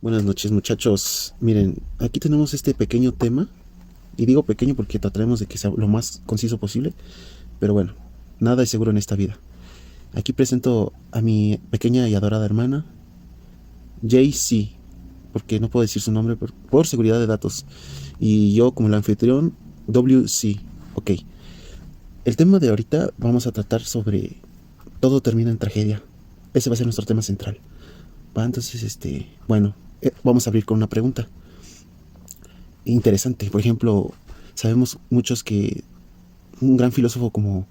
Buenas noches, muchachos. Miren, aquí tenemos este pequeño tema, y digo pequeño porque trataremos de que sea lo más conciso posible, pero bueno, nada es seguro en esta vida. Aquí presento a mi pequeña y adorada hermana, JC, porque no puedo decir su nombre por seguridad de datos, y yo como el anfitrión, WC. Ok, el tema de ahorita vamos a tratar sobre todo termina en tragedia. Ese va a ser nuestro tema central. Va, entonces, bueno, vamos a abrir con una pregunta interesante. Por ejemplo, sabemos muchos que un gran filósofo como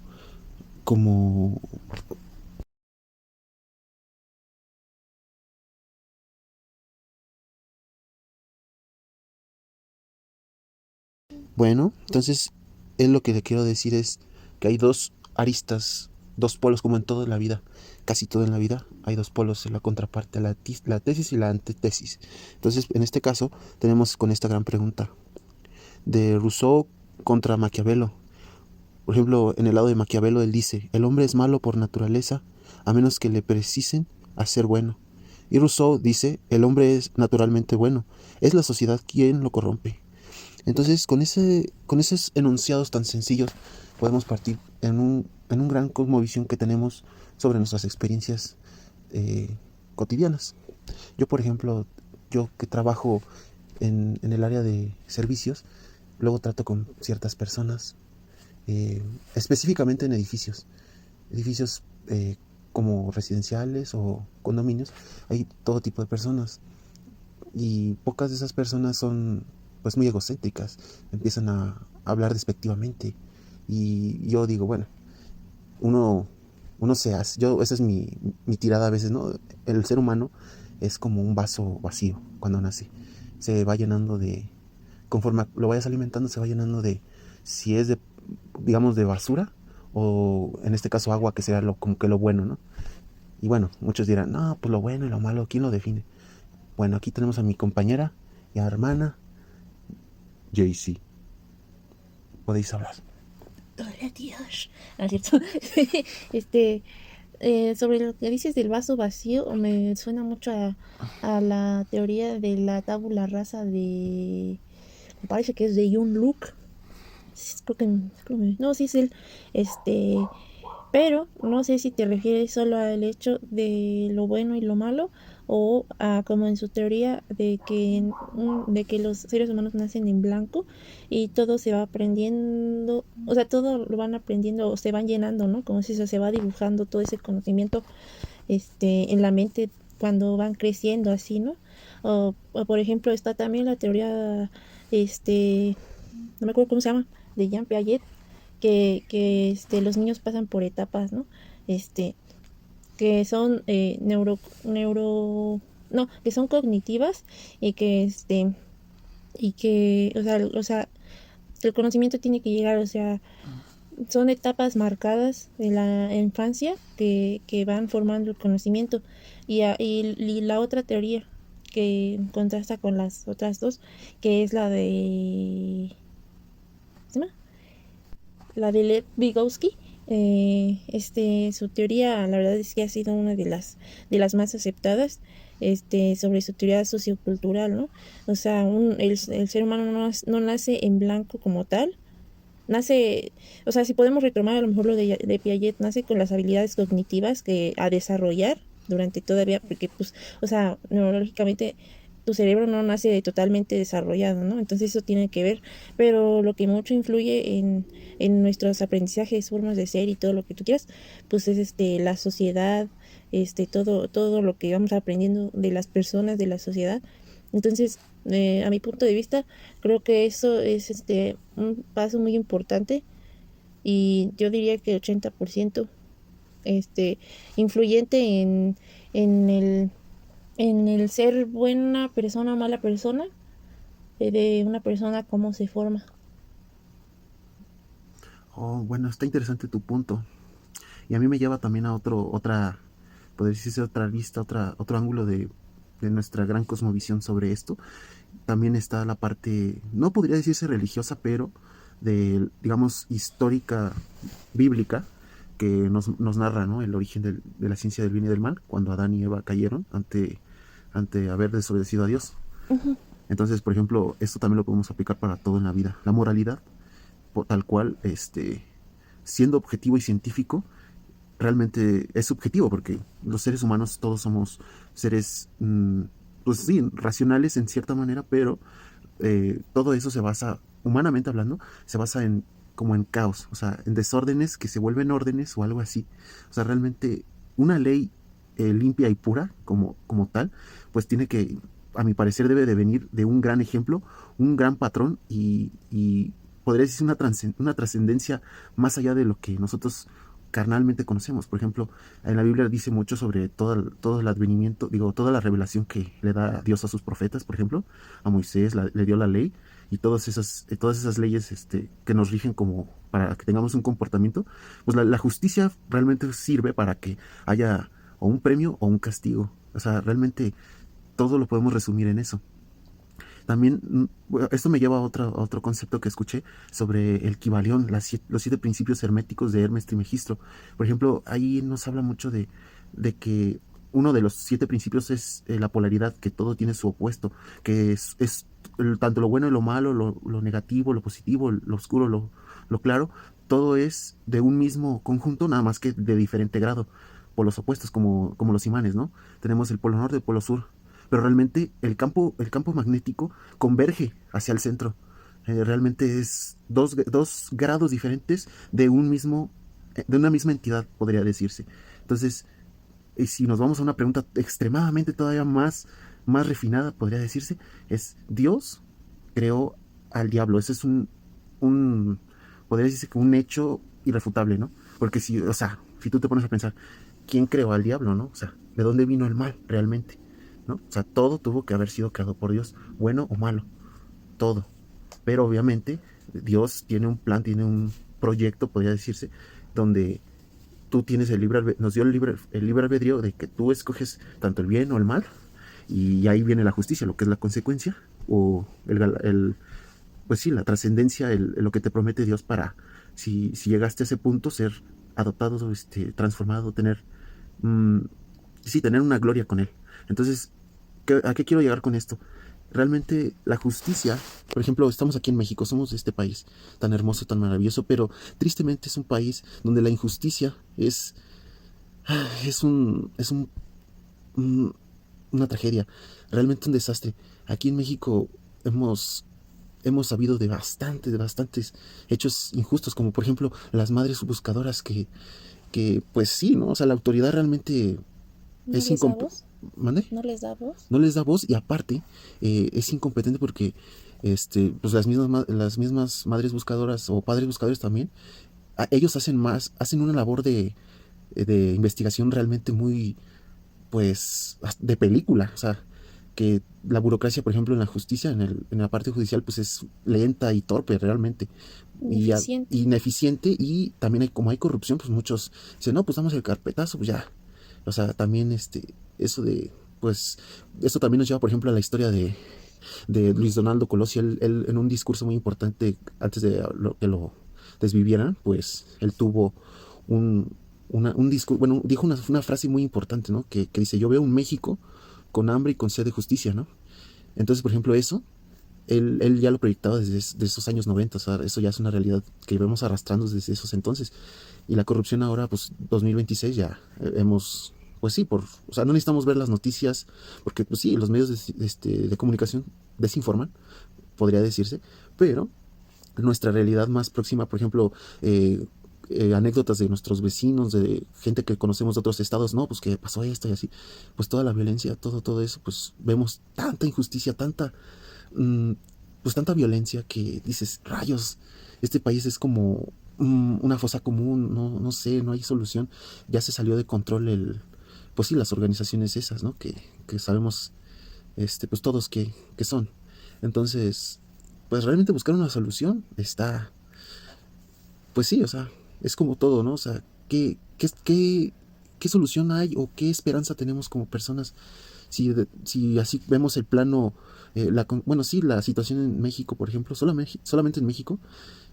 bueno, entonces es lo que le quiero decir es que hay dos aristas, dos polos como en toda la vida, casi todo en la vida, hay dos polos en la contraparte, la tesis y la antítesis. Entonces, en este caso, tenemos con esta gran pregunta de Rousseau contra Maquiavelo. Por ejemplo, en el lado de Maquiavelo él dice, el hombre es malo por naturaleza, a menos que le precisen a ser bueno. Y Rousseau dice, el hombre es naturalmente bueno, es la sociedad quien lo corrompe. Entonces, con esos enunciados tan sencillos, podemos partir en un gran cosmovisión que tenemos sobre nuestras experiencias cotidianas. Yo, por ejemplo, yo que trabajo en el área de servicios, luego trato con ciertas personas, específicamente en edificios como residenciales o condominios, hay todo tipo de personas y pocas de esas personas son pues muy egocéntricas, empiezan a hablar despectivamente y yo digo, bueno, uno, uno se hace, yo, esa es mi tirada a veces, ¿no? El ser humano es como un vaso vacío cuando nace, se va llenando de, conforme lo vayas alimentando, se va llenando de, si es de, digamos, de basura, o en este caso agua, que será como que lo bueno, ¿no? Y bueno, muchos dirán, no, pues lo bueno y lo malo, ¿quién lo define? Bueno, aquí tenemos a mi compañera y a hermana, JC. Podéis hablar. Hola, Dios. ¿No es cierto? este, Sobre lo que dices del vaso vacío, me suena mucho a la teoría de la tabula rasa me parece que es de Jung Luke. No, sí es él. Este, pero no sé si te refieres solo al hecho de lo bueno y lo malo o a, como en su teoría de que los seres humanos nacen en blanco y todo se va aprendiendo, o sea, todo lo van aprendiendo o se van llenando, ¿no? Como si se va dibujando todo ese conocimiento en la mente cuando van creciendo así, ¿no? O por ejemplo está también la teoría, este, no me acuerdo cómo se llama, de Jean Piaget, que los niños pasan por etapas, ¿no? Este, que son no, que son cognitivas y o sea, el conocimiento tiene que llegar, o sea, son etapas marcadas de la infancia que van formando el conocimiento. Y la otra teoría que contrasta con las otras dos, que es ¿se llama? La de Lev Vygotsky. Su teoría, la verdad es que ha sido una de las más aceptadas, sobre su teoría sociocultural, ¿no? O sea, el ser humano no nace en blanco como tal, nace, o sea, si podemos retomar a lo mejor lo de Piaget, nace con las habilidades cognitivas que a desarrollar durante todavía, porque pues, o sea, neurológicamente tu cerebro no nace totalmente desarrollado, ¿no? Entonces eso tiene que ver, pero lo que mucho influye en nuestros aprendizajes, formas de ser y todo lo que tú quieras, pues es la sociedad, todo lo que vamos aprendiendo de las personas, de la sociedad. Entonces, a mi punto de vista, creo que eso es un paso muy importante y yo diría que 80% este, influyente en el, en el ser buena persona o mala persona, de una persona, cómo se forma. Oh, bueno, está interesante tu punto. Y a mí me lleva también a podría decirse otra vista, otro ángulo de nuestra gran cosmovisión sobre esto. También está la parte, no podría decirse religiosa, pero digamos, histórica, bíblica, que nos narra, ¿no? El origen de la ciencia del bien y del mal, cuando Adán y Eva cayeron ante haber desobedecido a Dios. Ujú. Entonces, por ejemplo, esto también lo podemos aplicar para todo en la vida. La moralidad, tal cual, siendo objetivo y científico, realmente es subjetivo, porque los seres humanos todos somos seres, pues sí, racionales en cierta manera, pero todo eso se basa, humanamente hablando, se basa en como en caos, o sea, en desórdenes que se vuelven órdenes o algo así. O sea, realmente una ley limpia y pura como tal, pues tiene que, a mi parecer, debe de venir de un gran ejemplo, un gran patrón y podría decir una trascendencia más allá de lo que nosotros carnalmente conocemos. Por ejemplo, en la Biblia dice mucho sobre todo el advenimiento, digo, toda la revelación que le da Dios a sus profetas. Por ejemplo, a Moisés le dio la ley y todas esas leyes que nos rigen como para que tengamos un comportamiento. Pues la justicia realmente sirve para que haya o un premio o un castigo. O sea, realmente todo lo podemos resumir en eso. También, bueno, esto me lleva a otro concepto que escuché sobre el Kybalión, los 7 principios herméticos de Hermes Trismegisto. Por ejemplo, ahí nos habla mucho de que uno de los 7 principios es la polaridad, que todo tiene su opuesto, que tanto lo bueno y lo malo, lo negativo, lo positivo, lo oscuro, lo claro, todo es de un mismo conjunto, nada más que de diferente grado, por los opuestos, como los imanes, ¿no? Tenemos el polo norte y el polo sur, pero realmente el campo magnético converge hacia el centro. Realmente es dos grados diferentes de una misma entidad, podría decirse. Entonces, si nos vamos a una pregunta extremadamente todavía más refinada, podría decirse, es Dios creó al diablo. Ese es podría decirse que un hecho irrefutable, ¿no? Porque o sea, si tú te pones a pensar, ¿quién creó al diablo, no? O sea, ¿de dónde vino el mal realmente? ¿No? O sea, todo tuvo que haber sido creado por Dios, bueno o malo, todo. Pero obviamente Dios tiene un plan, tiene un proyecto, podría decirse, donde tú tienes nos dio el libre albedrío de que tú escoges tanto el bien o el mal, y ahí viene la justicia, lo que es la consecuencia, o pues sí, la trascendencia, lo que te promete Dios para, si llegaste a ese punto, ser adoptado, transformado, mm, tener una gloria con Él. Entonces, ¿a qué quiero llegar con esto? Realmente la justicia, por ejemplo, estamos aquí en México, somos de este país tan hermoso, tan maravilloso, pero tristemente es un país donde la injusticia es una tragedia, realmente un desastre. Aquí en México hemos sabido de bastantes hechos injustos, como por ejemplo las madres buscadoras que pues sí, ¿no? O sea, la autoridad realmente ¿No es les da incompetente. voz? ¿Mande? ¿No les da voz? No les da voz y aparte es incompetente porque pues las mismas madres buscadoras o padres buscadores también, ellos hacen una labor de investigación realmente muy, pues, de película. O sea, que la burocracia, por ejemplo, en la justicia, en la parte judicial, pues es lenta y torpe realmente. Ineficiente. Ineficiente, y también como hay corrupción, pues muchos dicen, no, pues damos el carpetazo, pues ya. O sea, también eso pues, esto también nos lleva, por ejemplo, a la historia de Luis Donaldo Colosio. Él, en un discurso muy importante antes de que lo desvivieran, pues él tuvo un discurso, bueno, dijo una frase muy importante, ¿no? Que dice, yo veo un México con hambre y con sed de justicia, ¿no? Entonces, por ejemplo, eso, él ya lo proyectaba desde esos años 90. O sea, eso ya es una realidad que vemos arrastrando desde esos entonces. Y la corrupción ahora, pues 2026 ya pues sí, o sea, no necesitamos ver las noticias, porque pues sí, los medios de comunicación desinforman, podría decirse, pero nuestra realidad más próxima, por ejemplo, anécdotas de nuestros vecinos, de gente que conocemos de otros estados, no, pues que pasó esto y así, pues toda la violencia, todo eso, pues vemos tanta injusticia, mm, pues tanta violencia, que dices, rayos, este país es como una fosa común, no sé, no hay solución, ya se salió de control pues sí, las organizaciones esas, ¿no? Que sabemos, pues todos que son. Entonces, pues realmente buscar una solución pues sí, o sea, es como todo, ¿no? O sea, ¿qué solución hay o qué esperanza tenemos como personas si así vemos el plano, bueno, sí, la situación en México, por ejemplo, solamente en México,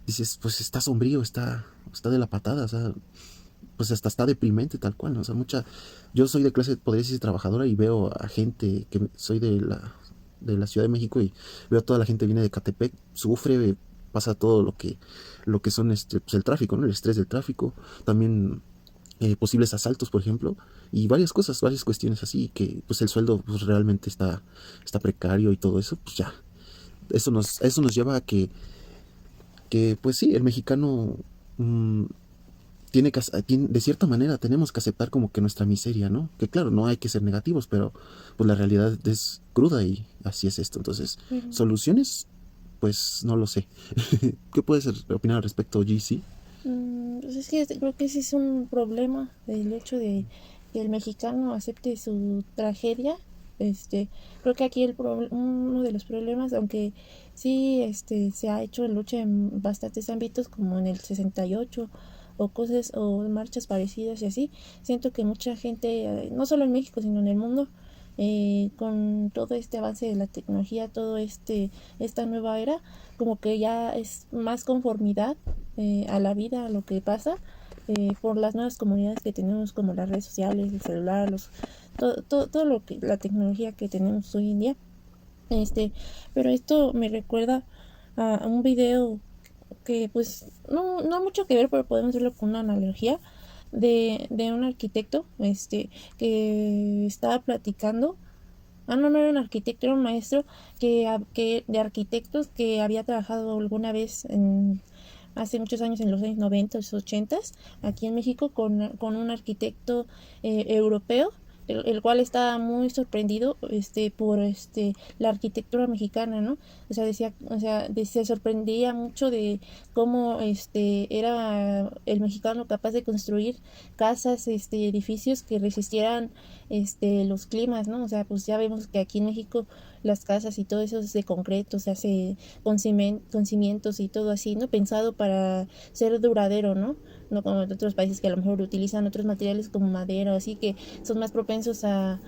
dices, pues está sombrío, está de la patada, o sea, pues hasta está deprimente tal cual, ¿no? O sea, yo soy de clase, podría decir, trabajadora y veo a gente soy de la Ciudad de México y veo a toda la gente que viene de Catepec, sufre, pasa todo lo que son pues el tráfico, ¿no? El estrés del tráfico, también posibles asaltos, por ejemplo, y varias cosas, varias cuestiones así, que pues el sueldo pues realmente está precario y todo eso, pues ya, eso nos lleva a que pues sí, el mexicano mm, de cierta manera tenemos que aceptar como que nuestra miseria, ¿no? Que claro, no hay que ser negativos, pero pues la realidad es cruda y así es esto. Entonces, Ujú. soluciones, pues no lo sé. ¿Qué puedes opinar al respecto, GC? Pues es que creo que ese es un problema, el hecho de que el mexicano acepte su tragedia. Creo que aquí uno de los problemas, aunque sí se ha hecho lucha en bastantes ámbitos, como en el 68 o cosas o marchas parecidas y así, siento que mucha gente, no solo en México, sino en el mundo, con todo este avance de la tecnología, esta nueva era, como que ya es más conformidad a la vida, a lo que pasa, por las nuevas comunidades que tenemos, como las redes sociales, el celular, todo lo que la tecnología que tenemos hoy en día. este pero esto me recuerda a un video que pues no mucho que ver, pero podemos verlo con una analogía de un arquitecto que estaba platicando. No era un arquitecto, era un maestro de arquitectos que había trabajado alguna vez hace muchos años, en los años 90, 80, aquí en México, con un arquitecto europeo, el cual estaba muy sorprendido por la arquitectura mexicana, ¿no? O sea, se sorprendía mucho de cómo era el mexicano capaz de construir casas, edificios que resistieran los climas, ¿no? O sea, pues ya vemos que aquí en México las casas y todo eso es de concreto, se hace con cimientos y todo así, ¿no? Pensado para ser duradero, ¿no? No como en otros países que a lo mejor utilizan otros materiales como madera, así que son más propensos a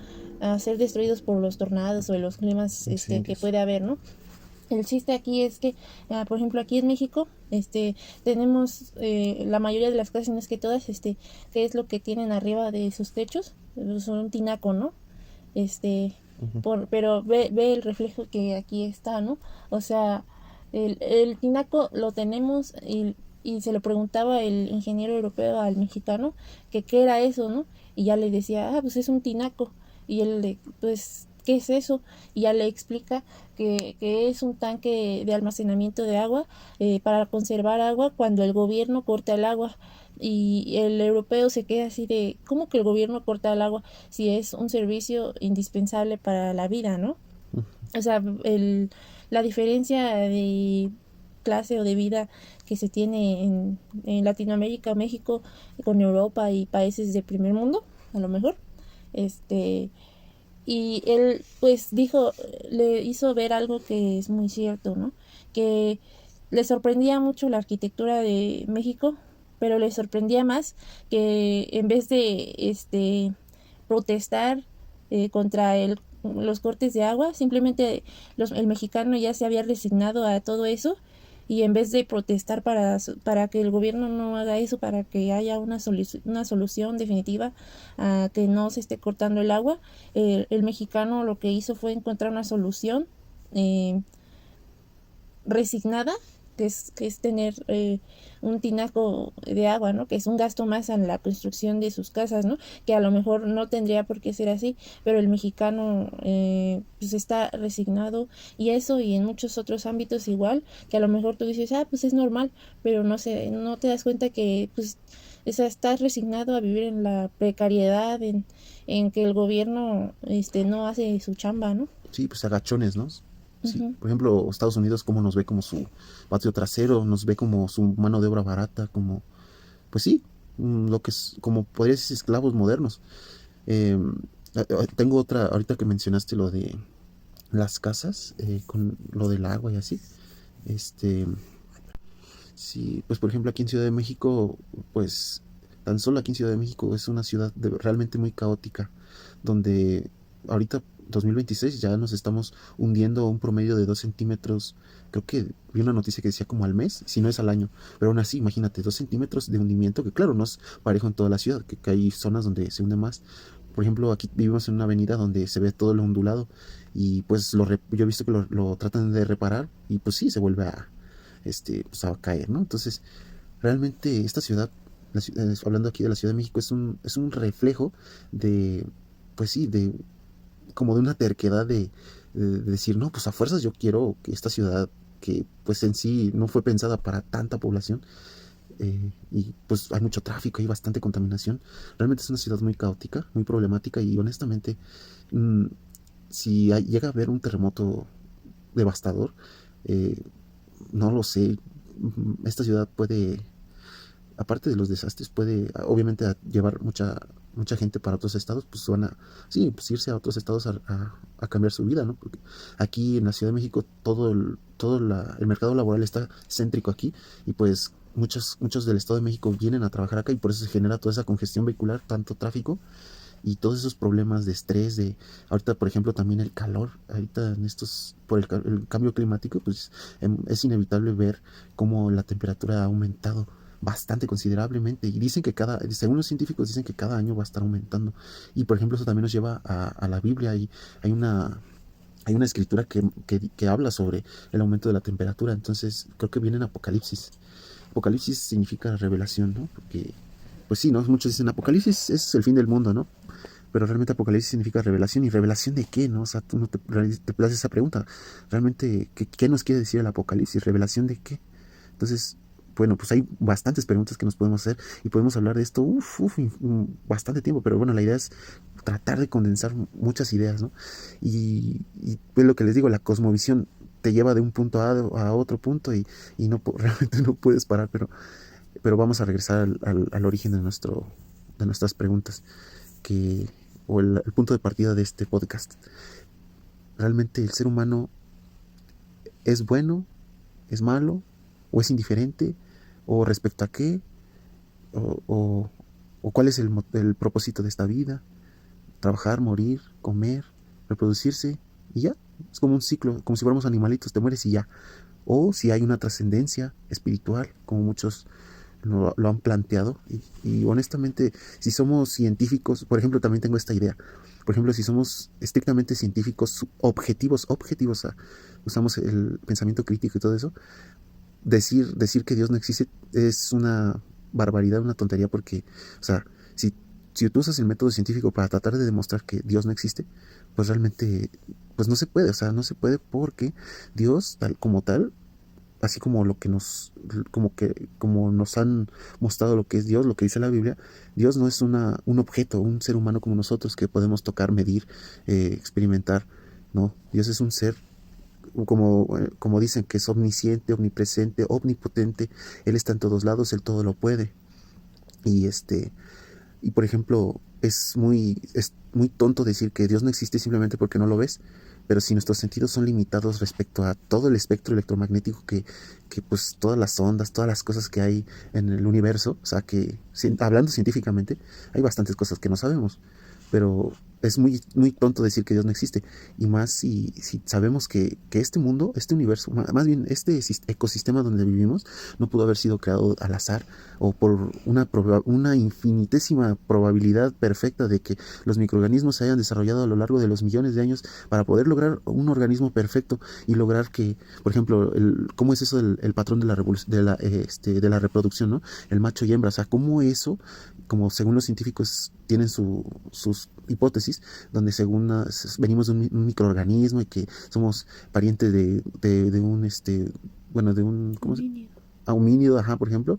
ser destruidos por los tornados o los climas que Incendios. puede haber, ¿no? El chiste aquí es que, por ejemplo, aquí en México, tenemos la mayoría de las casas, no es que todas, que es lo que tienen arriba de sus techos, son un tinaco, ¿no? Este, Ujú. pero ve el reflejo que aquí está, ¿no? O sea, el tinaco lo tenemos y se lo preguntaba el ingeniero europeo al mexicano que qué era eso, ¿no? Y ya le decía, pues es un tinaco. Y él pues, ¿qué es eso? Y ya le explica que es un tanque de almacenamiento de agua para conservar agua cuando el gobierno corta el agua. Y el europeo se queda así de, ¿cómo que el gobierno corta el agua si es un servicio indispensable para la vida, ¿no? O sea, la diferencia de clase o de vida que se tiene en Latinoamérica, México, con Europa y países de primer mundo, a lo mejor. Este, y él pues dijo, le hizo ver algo que es muy cierto, ¿no? Que le sorprendía mucho la arquitectura de México, pero le sorprendía más que en vez de protestar contra los cortes de agua, simplemente el mexicano ya se había resignado a todo eso, y en vez de protestar para que el gobierno no haga eso, para que haya una solución definitiva a que no se esté cortando el agua, el mexicano lo que hizo fue encontrar una solución eh, resignada, que es tener un tinaco de agua, ¿no? Que es un gasto más en la construcción de sus casas, ¿no? Que a lo mejor no tendría por qué ser así, pero el mexicano pues está resignado, y eso, y en muchos otros ámbitos igual, que a lo mejor tú dices, pues es normal, pero no te das cuenta que pues estás resignado a vivir en la precariedad, en que el gobierno no hace su chamba, ¿no? Sí, pues agachones, ¿no? Sí, Ujú. por ejemplo, Estados Unidos como nos ve como su patio trasero, nos ve como su mano de obra barata, como, pues sí, lo que es, como podría decir, esclavos modernos. Eh, Tengo otra, ahorita que mencionaste lo de las casas, con lo del agua y así. Este, sí, pues por ejemplo aquí en Ciudad de México, pues tan solo aquí en Ciudad de México es una ciudad realmente muy caótica, donde ahorita 2026 ya nos estamos hundiendo a un promedio de 2 centímetros. Creo que vi una noticia que decía como al mes, si no es al año. Pero aún así, imagínate, 2 centímetros de hundimiento, que claro, no es parejo en toda la ciudad, que hay zonas donde se hunde más. Por ejemplo, aquí vivimos en una avenida donde se ve todo lo ondulado y pues yo he visto que lo tratan de reparar y pues sí, se vuelve pues a caer, ¿no? Entonces, realmente esta ciudad, hablando aquí de la Ciudad de México, es un reflejo de, pues sí, como de una terquedad de decir, no, pues a fuerzas yo quiero que esta ciudad, que pues en sí no fue pensada para tanta población, y pues hay mucho tráfico, hay bastante contaminación. Realmente es una ciudad muy caótica, muy problemática y honestamente, mm, si llega a haber un terremoto devastador, eh, no lo sé, esta ciudad puede, aparte de los desastres, puede obviamente llevar mucha gente para otros estados, pues van a, sí, pues irse a otros estados a cambiar su vida, ¿no? Porque aquí en la Ciudad de México el mercado laboral está céntrico aquí y pues muchos del Estado de México vienen a trabajar acá y por eso se genera toda esa congestión vehicular, tanto tráfico y todos esos problemas de estrés, ahorita por ejemplo también el calor, ahorita por el cambio climático, pues es inevitable ver cómo la temperatura ha aumentado bastante considerablemente y dicen que según los científicos dicen que cada año va a estar aumentando y por ejemplo eso también nos lleva a la Biblia y hay una escritura que habla sobre el aumento de la temperatura, entonces creo que viene en Apocalipsis. Apocalipsis significa revelación, ¿no? Porque, pues sí, ¿no? Muchos dicen Apocalipsis es el fin del mundo, ¿no? Pero realmente Apocalipsis significa revelación. ¿Y revelación de qué, no? O sea, tú no te haces esa pregunta. Realmente, ¿qué nos quiere decir el Apocalipsis? ¿Revelación de qué? Entonces, bueno, pues hay bastantes preguntas que nos podemos hacer y podemos hablar de esto bastante tiempo, pero bueno, la idea es tratar de condensar muchas ideas, ¿no? Y pues lo que les digo, la cosmovisión te lleva de un punto a otro punto y no, realmente no puedes parar, pero vamos a regresar al origen de nuestras preguntas, que, o el punto de partida de este podcast. ¿Realmente el ser humano es bueno, es malo, o es indiferente, o respecto a qué, o, o, o cuál es el propósito de esta vida? Trabajar, morir, comer, reproducirse y ya? Es como un ciclo, como si fuéramos animalitos, te mueres y ya. O si hay una trascendencia espiritual, como muchos lo han planteado. Y honestamente, si somos científicos, por ejemplo, también tengo esta idea. Por ejemplo, si somos estrictamente científicos, objetivos, usamos el pensamiento crítico y todo eso, decir que Dios no existe es una barbaridad, una tontería, porque, o sea, si tú usas el método científico para tratar de demostrar que Dios no existe, pues realmente, pues no se puede, o sea, no se puede porque Dios, tal, así como como nos han mostrado lo que es Dios, lo que dice la Biblia, Dios no es un objeto, un ser humano como nosotros que podemos tocar, medir, experimentar, no, Dios es un ser como dicen, que es omnisciente, omnipresente, omnipotente. Él está en todos lados, Él todo lo puede. Y y por ejemplo, es muy tonto decir que Dios no existe simplemente porque no lo ves, pero si nuestros sentidos son limitados respecto a todo el espectro electromagnético que pues todas las ondas, todas las cosas que hay en el universo, o sea que hablando científicamente, hay bastantes cosas que no sabemos, pero es muy tonto decir que Dios no existe, y más si sabemos que este mundo, este universo, más bien este ecosistema donde vivimos, no pudo haber sido creado al azar o por una infinitésima probabilidad perfecta de que los microorganismos se hayan desarrollado a lo largo de los millones de años para poder lograr un organismo perfecto y lograr que, por ejemplo, ¿cómo es eso el patrón de la reproducción, ¿no? El macho y hembra, o sea, ¿cómo eso, como según los científicos tienen sus hipótesis, donde según venimos de un microorganismo y que somos parientes de un, bueno, de un, ¿cómo se? Homínido, ajá, por ejemplo.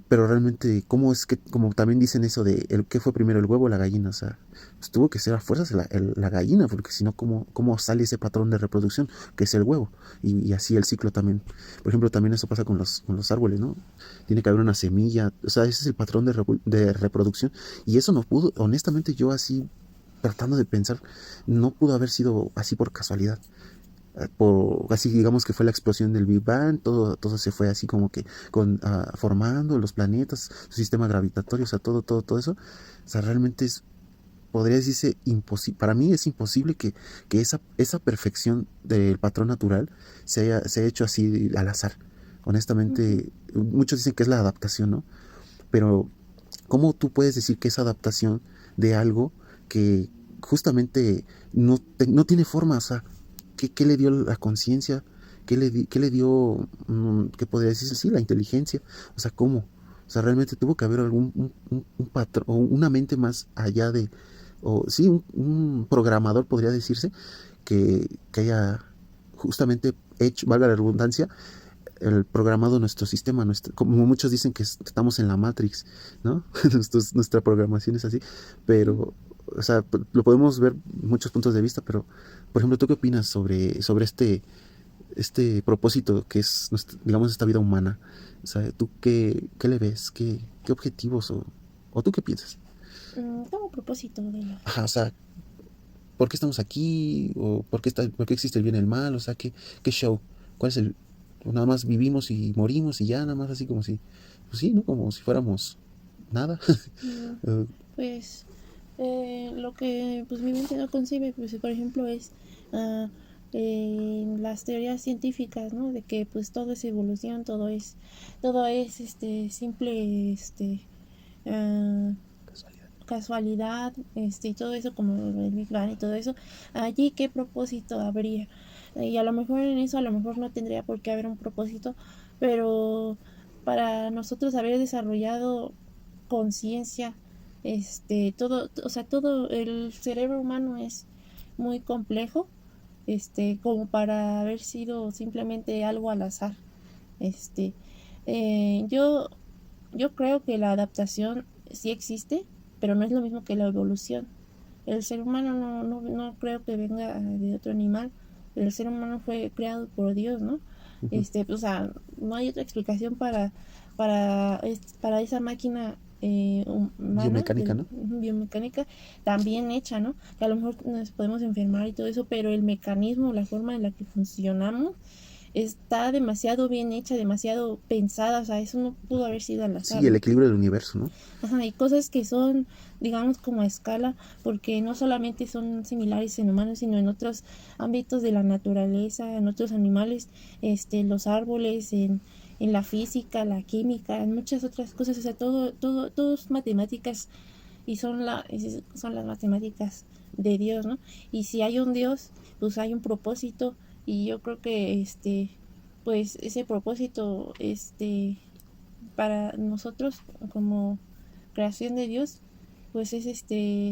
Pero realmente, ¿cómo es que, como también dicen eso de qué fue primero, el huevo o la gallina? O sea, pues tuvo que ser a fuerzas la gallina, porque si no, ¿cómo sale ese patrón de reproducción, que es el huevo? Y así el ciclo también. Por ejemplo, también eso pasa con los árboles, ¿no? Tiene que haber una semilla, o sea, ese es el patrón de reproducción. Y eso no pudo, honestamente, yo así, tratando de pensar, no pudo haber sido así por casualidad. Así digamos que fue la explosión del Big Bang, todo se fue así como que formando los planetas, su sistema gravitatorio, o sea, todo eso. O sea, realmente podría decirse imposible, para mí es imposible que esa perfección del patrón natural se haya hecho así al azar. Ujú. Honestamente, muchos dicen que es la adaptación, ¿no? Pero, ¿cómo tú puedes decir que es adaptación de algo que justamente no tiene forma? O sea, ¿qué le dio la conciencia? ¿Qué le dio, qué podría decirse? Sí, la inteligencia. O sea, ¿cómo? O sea, realmente tuvo que haber algún un patrón o una mente más allá de, o sí, un programador podría decirse que haya justamente hecho, valga la redundancia, el programado nuestro sistema, como muchos dicen que estamos en la Matrix, ¿no? Nuestra programación es así, pero, o sea, lo podemos ver muchos puntos de vista, pero, por ejemplo, ¿tú qué opinas sobre este propósito que es, digamos, esta vida humana? O sea, ¿tú qué le ves? ¿Qué objetivos o tú qué piensas? Como propósito de la... Ajá, o sea, ¿por qué estamos aquí? ¿O por qué existe el bien y el mal? O sea, ¿qué show? ¿Cuál es el...? Nada más vivimos y morimos y ya, nada más así como si... Pues sí, ¿no? Como si fuéramos nada. Mm, Eh, Pues lo que pues mi mente no concibe, pues por ejemplo es ah, las teorías científicas, ¿no? De que pues todo es evolución, todo es simple ah, casualidad, y todo eso como el Big Bang y todo eso. Allí qué propósito habría. Y a lo mejor en eso a lo mejor no tendría por qué haber un propósito, pero para nosotros haber desarrollado conciencia, todo, o sea, todo el cerebro humano es muy complejo, como para haber sido simplemente algo al azar. Este, eh, yo, yo creo que la adaptación sí existe, pero no es lo mismo que la evolución. El ser humano no creo que venga de otro animal. El ser humano fue creado por Dios, ¿no? ujú. O sea, no hay otra explicación para esa máquina humana, Biomecánica, ¿no? biomecánica, tan bien hecha, ¿no? Que a lo mejor nos podemos enfermar y todo eso, pero el mecanismo, la forma en la que funcionamos, está demasiado bien hecha, demasiado pensada, o sea, eso no pudo haber sido al azar, Sí, el ¿no? equilibrio del universo, ¿no? Ajá, hay cosas que son, digamos, como a escala, porque no solamente son similares en humanos, sino en otros ámbitos de la naturaleza, en otros animales, los árboles, en la física, la química, en muchas otras cosas, o sea, todo es matemáticas y son las matemáticas de Dios, ¿no? Y si hay un Dios, pues hay un propósito y yo creo que pues ese propósito para nosotros como creación de Dios, pues es a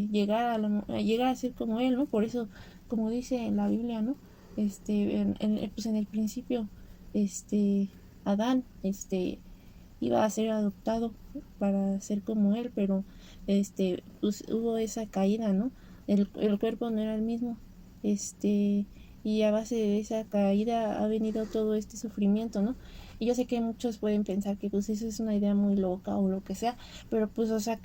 llegar a ser como él, ¿no? Por eso, como dice en la Biblia, ¿no? Pues en el principio, Adán, iba a ser adoptado para ser como él, pero pues hubo esa caída, ¿no? El cuerpo no era el mismo, este, y a base de esa caída ha venido todo este sufrimiento, ¿no? Y yo sé que muchos pueden pensar que pues eso es una idea muy loca o lo que sea, pero pues o sea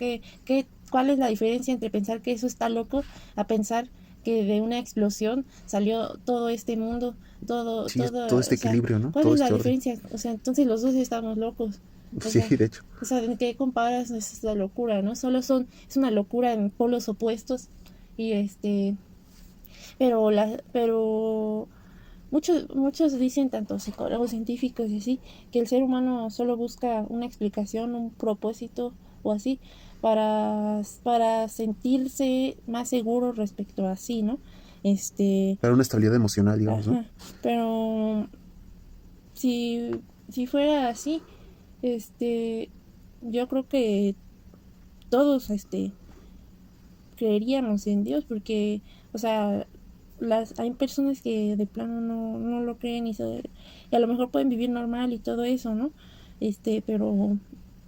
¿cuál es la diferencia entre pensar que eso está loco a pensar que de una explosión salió todo este mundo, Sí, todo este o sea, equilibrio, ¿no? ¿cuál Todo es la este orden. diferencia? O sea, entonces los dos estamos locos. O Sí, sea, de hecho. ¿en qué comparas esa locura, no? Es una locura en polos opuestos y pero muchos dicen, tanto psicólogos, científicos y así, que el ser humano solo busca una explicación, un propósito o así, para sentirse más seguro respecto a sí, ¿no? Este, Para una estabilidad emocional, digamos, ¿no? ajá, pero si, si fuera así, este, yo creo que todos, creeríamos en Dios porque, o sea, hay personas que de plano no lo creen y a lo mejor pueden vivir normal y todo eso, ¿no? Este, pero,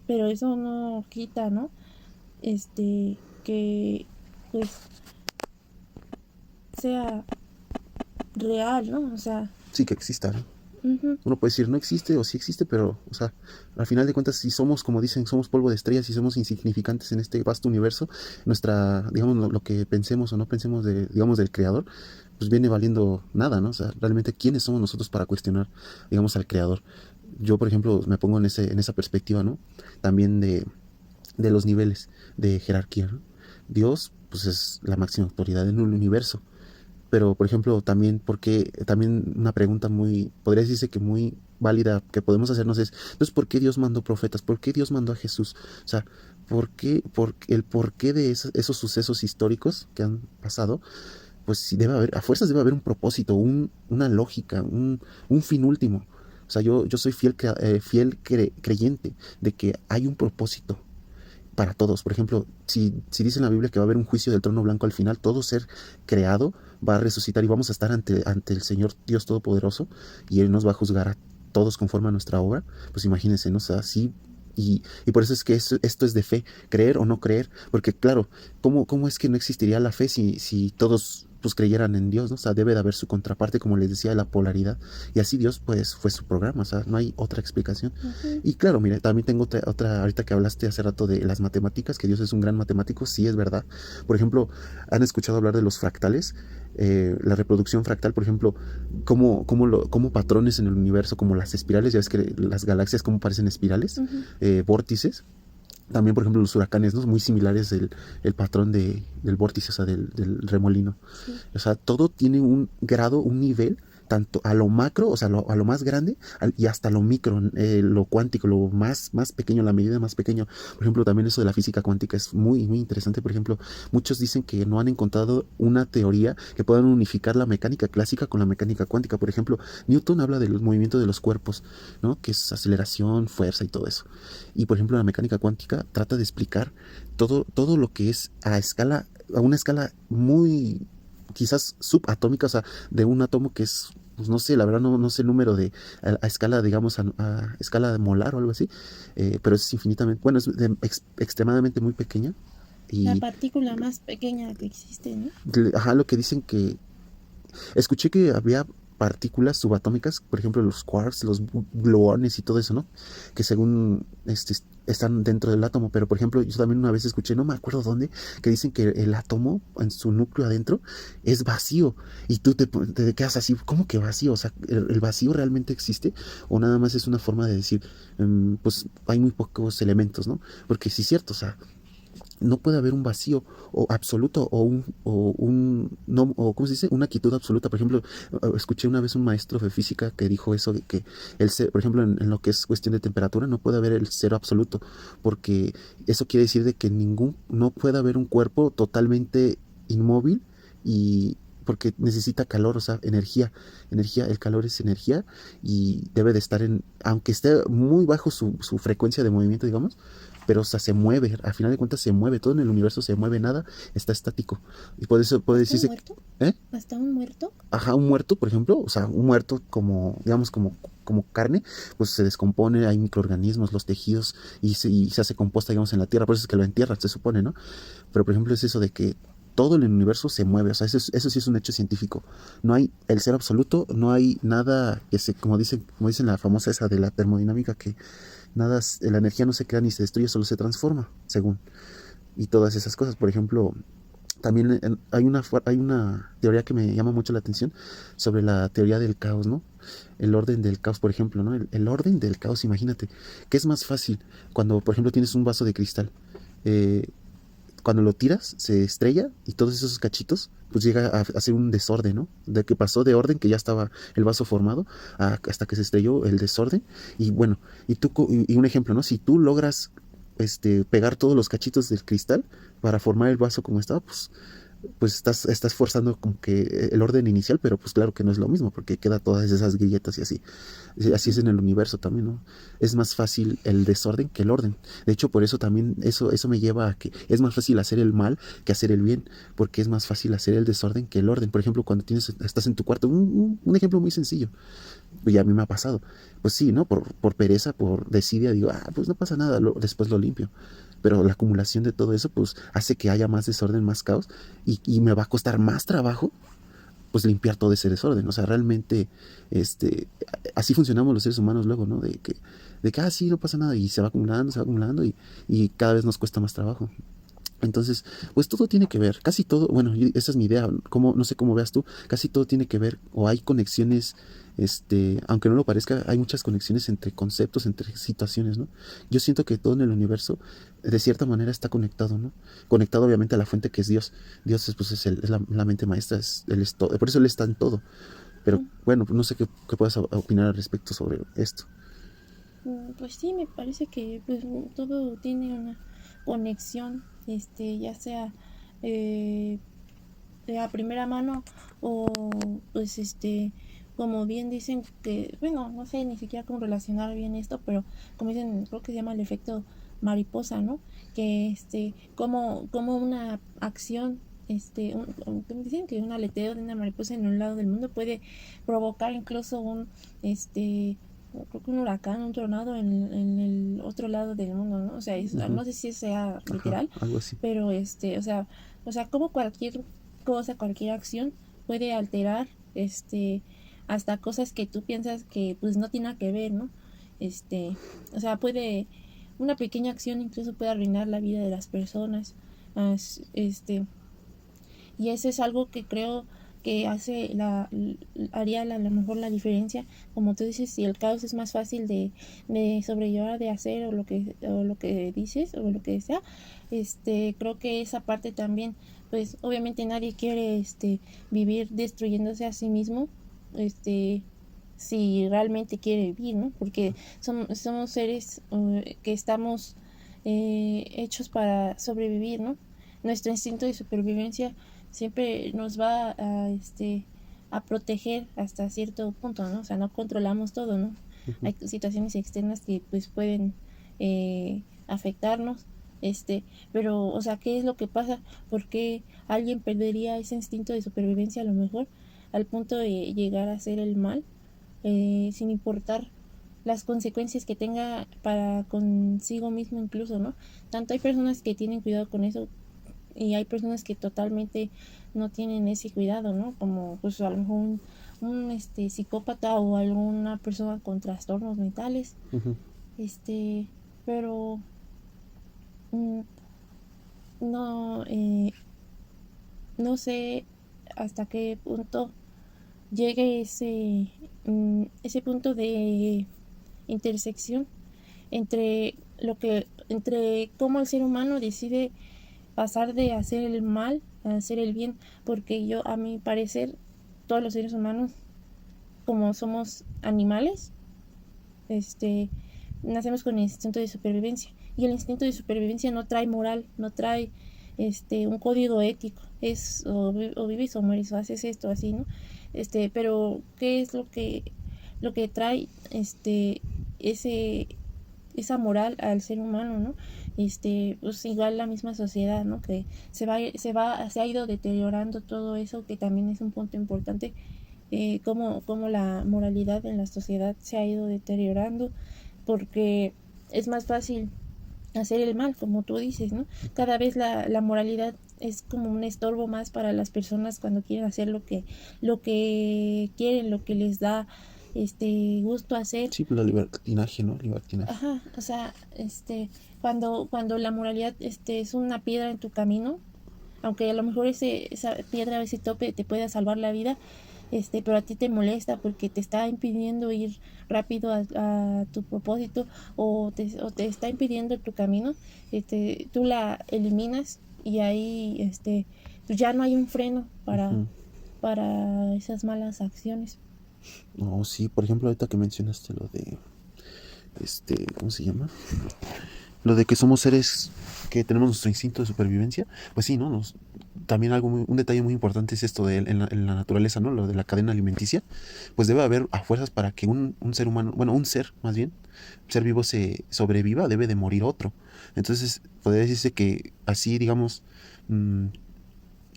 pero eso no quita, ¿no? Que pues sea real, ¿no? O sea, Sí, que exista, ¿no? ujú, Uno puede decir, no existe o sí existe, pero, o sea, al final de cuentas, si somos, como dicen, somos polvo de estrellas y somos insignificantes en este vasto universo, digamos, lo que pensemos o no pensemos digamos, del creador, pues viene valiendo nada, ¿no? O sea, realmente, ¿quiénes somos nosotros para cuestionar, digamos, al creador? Yo, por ejemplo, me pongo en esa perspectiva, ¿no? También de los niveles de jerarquía, ¿no? Dios, pues es la máxima autoridad en el universo. Pero, por ejemplo, también una pregunta muy, podría decirse que muy válida que podemos hacernos es, entonces, ¿por qué Dios mandó profetas? ¿Por qué Dios mandó a Jesús? O sea, el porqué de esos sucesos históricos que han pasado? Pues sí debe haber, a fuerzas debe haber un propósito, una lógica, un fin último. O sea, yo soy creyente de que hay un propósito para todos. Por ejemplo, si dice en la Biblia que va a haber un juicio del trono blanco al final, todo ser creado va a resucitar y vamos a estar ante el Señor Dios Todopoderoso y Él nos va a juzgar a todos conforme a nuestra obra. Pues imagínense, ¿no? O sea, sí. Y por eso es que esto es de fe, creer o no creer, porque claro, ¿cómo es que no existiría la fe si todos pues creyeran en Dios, ¿no? O sea, debe de haber su contraparte, como les decía, la polaridad, y así Dios pues fue su programa, o sea, no hay otra explicación. Y claro, mire, también tengo otra, ahorita que hablaste hace rato de las matemáticas, que Dios es un gran matemático, sí es verdad. Por ejemplo, ¿han escuchado hablar de los fractales? La reproducción fractal, por ejemplo, como patrones en el universo, como las espirales, ya ves que las galaxias como parecen espirales, vórtices. También, por ejemplo, los huracanes, ¿no? Muy similares el patrón del vórtice, o sea, del remolino. Sí. O sea, todo tiene un grado, un nivel, tanto a lo macro, o sea, a lo más grande, y hasta lo micro, lo cuántico, lo más pequeño, la medida más pequeña. Por ejemplo, también eso de la física cuántica es muy, muy interesante. Por ejemplo, muchos dicen que no han encontrado una teoría que puedan unificar la mecánica clásica con la mecánica cuántica. Por ejemplo, Newton habla del movimiento de los cuerpos, ¿no? Que es aceleración, fuerza y todo eso. Y, por ejemplo, la mecánica cuántica trata de explicar todo lo que es a una escala muy quizás subatómica, o sea, de un átomo que es, pues no sé, la verdad no sé el número a escala, digamos, a escala de molar o algo así, pero es infinitamente, bueno, extremadamente muy pequeña. Y la partícula más pequeña que existe, ¿no? Ajá, lo que dicen que, escuché que había partículas subatómicas, por ejemplo los quarks, los gluones y todo eso, ¿no? Que según están dentro del átomo, pero por ejemplo yo también una vez escuché, no me acuerdo dónde, que dicen que el átomo en su núcleo adentro es vacío y tú te quedas así, ¿cómo que vacío? O sea, ¿el vacío realmente existe o nada más es una forma de decir, pues hay muy pocos elementos, ¿no? Porque sí es cierto, o sea, no puede haber un vacío o absoluto no, o ¿cómo se dice? Una quietud absoluta. Por ejemplo, escuché una vez un maestro de física que dijo eso de que por ejemplo, en lo que es cuestión de temperatura no puede haber el cero absoluto, porque eso quiere decir de que no puede haber un cuerpo totalmente inmóvil y porque necesita calor, o sea, energía, el calor es energía y debe de estar aunque esté muy bajo su frecuencia de movimiento, digamos, pero o sea, se mueve, al final de cuentas se mueve, todo en el universo se mueve, nada está estático. Y por eso puede decirse... ¿Un muerto? ¿Eh? ¿Hasta un muerto? Ajá, un muerto, por ejemplo, o sea, un muerto como, digamos, como carne, pues se descompone, hay microorganismos, los tejidos, y se hace composta, digamos, en la tierra, por eso es que lo entierran, se supone, ¿no? Pero, por ejemplo, es eso de que todo en el universo se mueve, o sea, eso sí es un hecho científico. No hay el ser absoluto, no hay nada como dicen la famosa esa de la termodinámica, que nada, la energía no se crea ni se destruye, solo se transforma, según. Y todas esas cosas, por ejemplo, también hay una teoría que me llama mucho la atención sobre la teoría del caos, ¿no? El orden del caos, por ejemplo, ¿no? El orden del caos, imagínate. ¿Qué es más fácil cuando, por ejemplo, tienes un vaso de cristal? Cuando lo tiras, se estrella y todos esos cachitos, pues llega a hacer un desorden, ¿no? De que pasó de orden, que ya estaba el vaso formado, hasta que se estrelló el desorden. Y bueno, y un ejemplo, ¿no? Si tú logras pegar todos los cachitos del cristal para formar el vaso como estaba, pues estás forzando como que el orden inicial, pero pues claro que no es lo mismo, porque queda todas esas grilletas y así. Así es en el universo también, ¿no? Es más fácil el desorden que el orden. De hecho, por eso también, eso me lleva a que es más fácil hacer el mal que hacer el bien, porque es más fácil hacer el desorden que el orden. Por ejemplo, cuando estás en tu cuarto, un ejemplo muy sencillo, y a mí me ha pasado, pues sí, ¿no? Por pereza, por desidia, digo, pues no pasa nada, después lo limpio. Pero la acumulación de todo eso, pues hace que haya más desorden, más caos, y me va a costar más trabajo, pues limpiar todo ese desorden. O sea, realmente, así funcionamos los seres humanos luego, ¿no? De que sí, no pasa nada, y se va acumulando, y cada vez nos cuesta más trabajo. Entonces, pues todo tiene que ver, casi todo, bueno, esa es mi idea, como, no sé cómo veas tú, casi todo tiene que ver, o hay conexiones, aunque no lo parezca, hay muchas conexiones entre conceptos, entre situaciones, ¿no? Yo siento que todo en el universo, de cierta manera, está conectado, ¿no? Conectado obviamente a la fuente que es Dios. Dios es, pues, es la mente maestra, él es todo, por eso Él está en todo. Pero bueno, pues no sé qué puedas opinar al respecto sobre esto. Pues sí, me parece que pues todo tiene una conexión, ya sea eh, a primera mano o pues como bien dicen que, bueno, no sé ni siquiera cómo relacionar bien esto, pero como dicen, creo que se llama el efecto mariposa, ¿no? Que como una acción como dicen que un aleteo de una mariposa en un lado del mundo puede provocar incluso creo que un huracán, un tornado en el otro lado del mundo, ¿no? O sea, Uh-huh. no sé si sea Ajá, literal, algo así. pero o sea, como cualquier cosa, cualquier acción puede alterar, hasta cosas que tú piensas que pues no tiene nada que ver, ¿no? O sea, una pequeña acción incluso puede arruinar la vida de las personas. As- este, y eso es algo que creo que haría a lo mejor la diferencia. Como tú dices, si el caos es más fácil de sobrellevar, de hacer o lo que dices o lo que sea, creo que esa parte también, pues obviamente nadie quiere vivir destruyéndose a sí mismo, si realmente quiere vivir, ¿no? Porque somos seres que estamos hechos para sobrevivir, ¿no? Nuestro instinto de supervivencia siempre nos va a proteger hasta cierto punto, ¿no? O sea, no controlamos todo, ¿no? Uh-huh. Hay situaciones externas que pues pueden afectarnos, pero, o sea, ¿qué es lo que pasa? ¿Por qué alguien perdería ese instinto de supervivencia a lo mejor al punto de llegar a hacer el mal, sin importar las consecuencias que tenga para consigo mismo incluso, ¿no? Tanto hay personas que tienen cuidado con eso y hay personas que totalmente no tienen ese cuidado, ¿no? Como pues a lo mejor un psicópata o alguna persona con trastornos mentales, Uh-huh. este, pero mm, no, no sé hasta qué punto llegue ese punto de intersección entre cómo el ser humano decide pasar de hacer el mal a hacer el bien, porque a mi parecer, todos los seres humanos, como somos animales, este, nacemos con el instinto de supervivencia, y el instinto de supervivencia no trae moral, no trae un código ético, es o vives o mueres, o haces esto así, ¿no? Pero ¿qué es lo que trae ese esa moral al ser humano, ¿no? Pues igual la misma sociedad, ¿no? Que se ha ido deteriorando todo eso, que también es un punto importante, cómo la moralidad en la sociedad se ha ido deteriorando, porque es más fácil hacer el mal, como tú dices, ¿no? Cada vez la moralidad es como un estorbo más para las personas cuando quieren hacer lo que quieren, lo que les da gusto hacer. Sí, pues, la libertinaje, ¿no? Libertinaje. Ajá, o sea, cuando la moralidad es una piedra en tu camino, aunque a lo mejor esa piedra o ese tope te pueda salvar la vida, pero a ti te molesta porque te está impidiendo ir rápido a tu propósito o te está impidiendo tu camino, tú la eliminas y ahí pues ya no hay un freno Uh-huh. para esas malas acciones. No, sí, por ejemplo, ahorita que mencionaste lo de, ¿cómo se llama? Lo de que somos seres que tenemos nuestro instinto de supervivencia, pues sí, ¿no? También un detalle muy importante es esto de en la naturaleza, ¿no? Lo de la cadena alimenticia, pues debe haber a fuerzas para que un ser humano, bueno, un ser más bien, ser vivo se sobreviva, debe de morir otro. Entonces, podría decirse que así, digamos, mmm,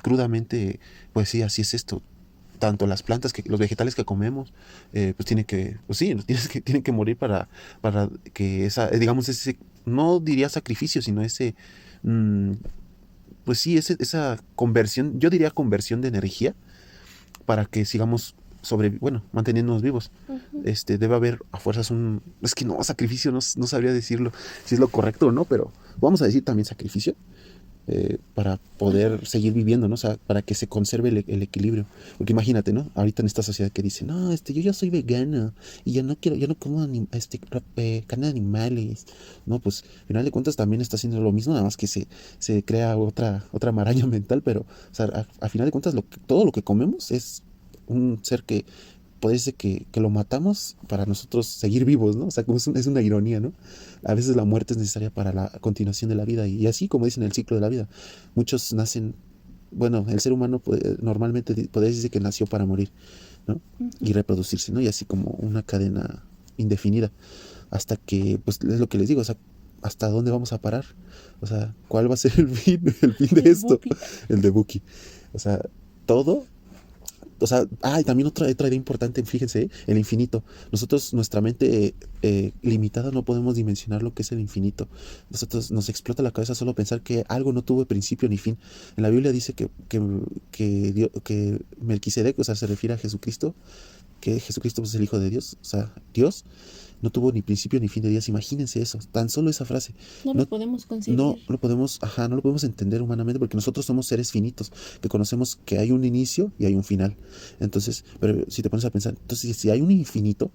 crudamente, pues sí, así es esto. Tanto las plantas, los vegetales que comemos, pues pues sí, tienen que morir para que digamos, ese, no diría sacrificio, sino mm, pues sí, esa conversión, yo diría conversión de energía para que sigamos bueno, manteniéndonos vivos. Ujú. Debe haber a fuerzas es que no, sacrificio, no sabría decirlo si es lo correcto o no, pero vamos a decir también sacrificio. para poder seguir viviendo, ¿no? O sea, para que se conserve el equilibrio. Porque imagínate, ¿no? Ahorita en esta sociedad que dice, no, yo ya soy vegana y yo no como carne de animales, ¿no? Pues al final de cuentas también está haciendo lo mismo, nada más que se crea otra maraña mental, pero, o sea, a final de cuentas todo lo que comemos es un ser que parece que lo matamos para nosotros seguir vivos, ¿no? O sea, como es una ironía, ¿no? A veces la muerte es necesaria para la continuación de la vida y así como dicen el ciclo de la vida. Muchos nacen, bueno, el ser humano normalmente podría decir que nació para morir, ¿no? Y reproducirse, ¿no? Y así como una cadena indefinida hasta que, pues es lo que les digo, o sea, ¿hasta dónde vamos a parar? O sea, ¿cuál va a ser el fin de El esto? Buki. El de Buki. O sea, todo. O sea, y también otra idea importante, fíjense, el infinito. Nosotros, nuestra mente limitada, no podemos dimensionar lo que es el infinito. Nosotros nos explota la cabeza solo pensar que algo no tuvo principio ni fin. En la Biblia dice que Melquisedec, o sea, se refiere a Jesucristo, que Jesucristo es el Hijo de Dios, o sea, Dios no tuvo ni principio ni fin de días. Imagínense eso, tan solo esa frase. No No, lo podemos no concebir. lo podemos, no lo podemos entender humanamente porque nosotros somos seres finitos, que conocemos que hay un inicio y hay un final. Entonces, pero si te pones a pensar, entonces si hay un infinito,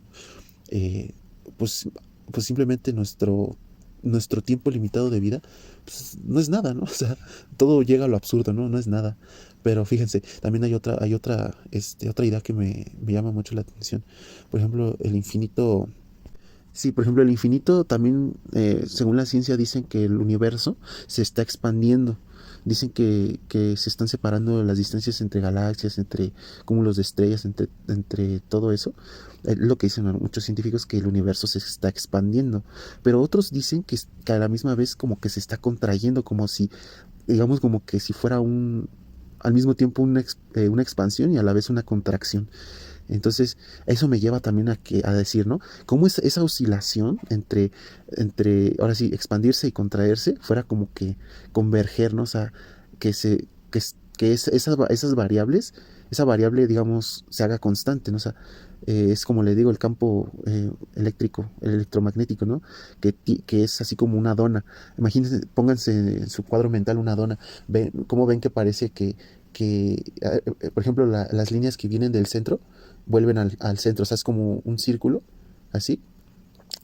eh, pues, pues simplemente nuestro tiempo limitado de vida, pues no es nada, ¿no? O sea, todo llega a lo absurdo, ¿no? No es nada. Pero fíjense, también otra idea que me llama mucho la atención. Por ejemplo, el infinito. Sí, por ejemplo, el infinito también, según la ciencia, dicen que el universo se está expandiendo. Dicen que se están separando las distancias entre galaxias, entre cúmulos de estrellas, entre todo eso. Lo que dicen muchos científicos, que el universo se está expandiendo. Pero otros dicen que a la misma vez como que se está contrayendo, como si, digamos, como que si fuera al mismo tiempo una expansión y a la vez una contracción. Entonces, eso me lleva también a decir, ¿no? Cómo esa oscilación ahora sí, expandirse y contraerse, fuera como que converger, ¿no? O sea, esas variables, esa variable, digamos, se haga constante, ¿no? O sea, es como le digo, el campo eléctrico, el electromagnético, ¿no? Que es así como una dona. Imagínense, pónganse en su cuadro mental una dona. ¿Cómo ven que parece por ejemplo, las líneas que vienen del centro vuelven al centro? O sea, es como un círculo, así,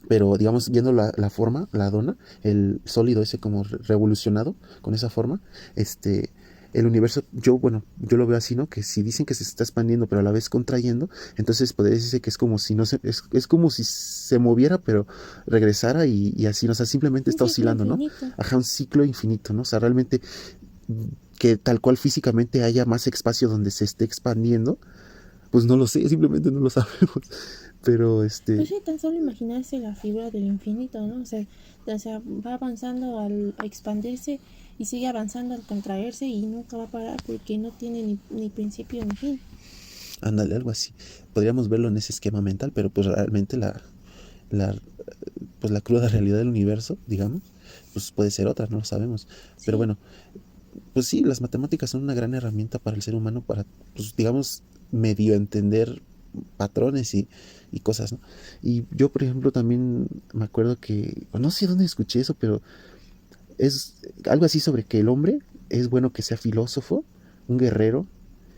pero digamos, viendo la forma, la dona, el sólido ese como revolucionado con esa forma, el universo, yo lo veo así, ¿no? Que si dicen que se está expandiendo, pero a la vez contrayendo, entonces podría decirse que es como si no es como si se moviera, pero regresara y así, ¿no? O sea, simplemente Un está ciclo oscilando, ¿no? infinito. Ajá, un ciclo infinito, ¿no? O sea, realmente que tal cual físicamente haya más espacio donde se esté expandiendo, pues no lo sé, simplemente no lo sabemos. Pero Pues sí, tan solo imaginarse la figura del infinito, ¿no? O sea, va avanzando al a expandirse y sigue avanzando al contraerse y nunca va a parar porque no tiene ni principio ni fin. ándale, algo así. Podríamos verlo en ese esquema mental, pero pues realmente la, pues la cruda realidad del universo, digamos, pues puede ser otra, no lo sabemos. Pero Sí, bueno, pues sí, las matemáticas son una gran herramienta para el ser humano para, pues digamos, medio entender patrones y cosas, ¿no? Y yo, por ejemplo, también me acuerdo que, no sé dónde escuché eso, pero es algo así sobre que el hombre es bueno que sea filósofo, un guerrero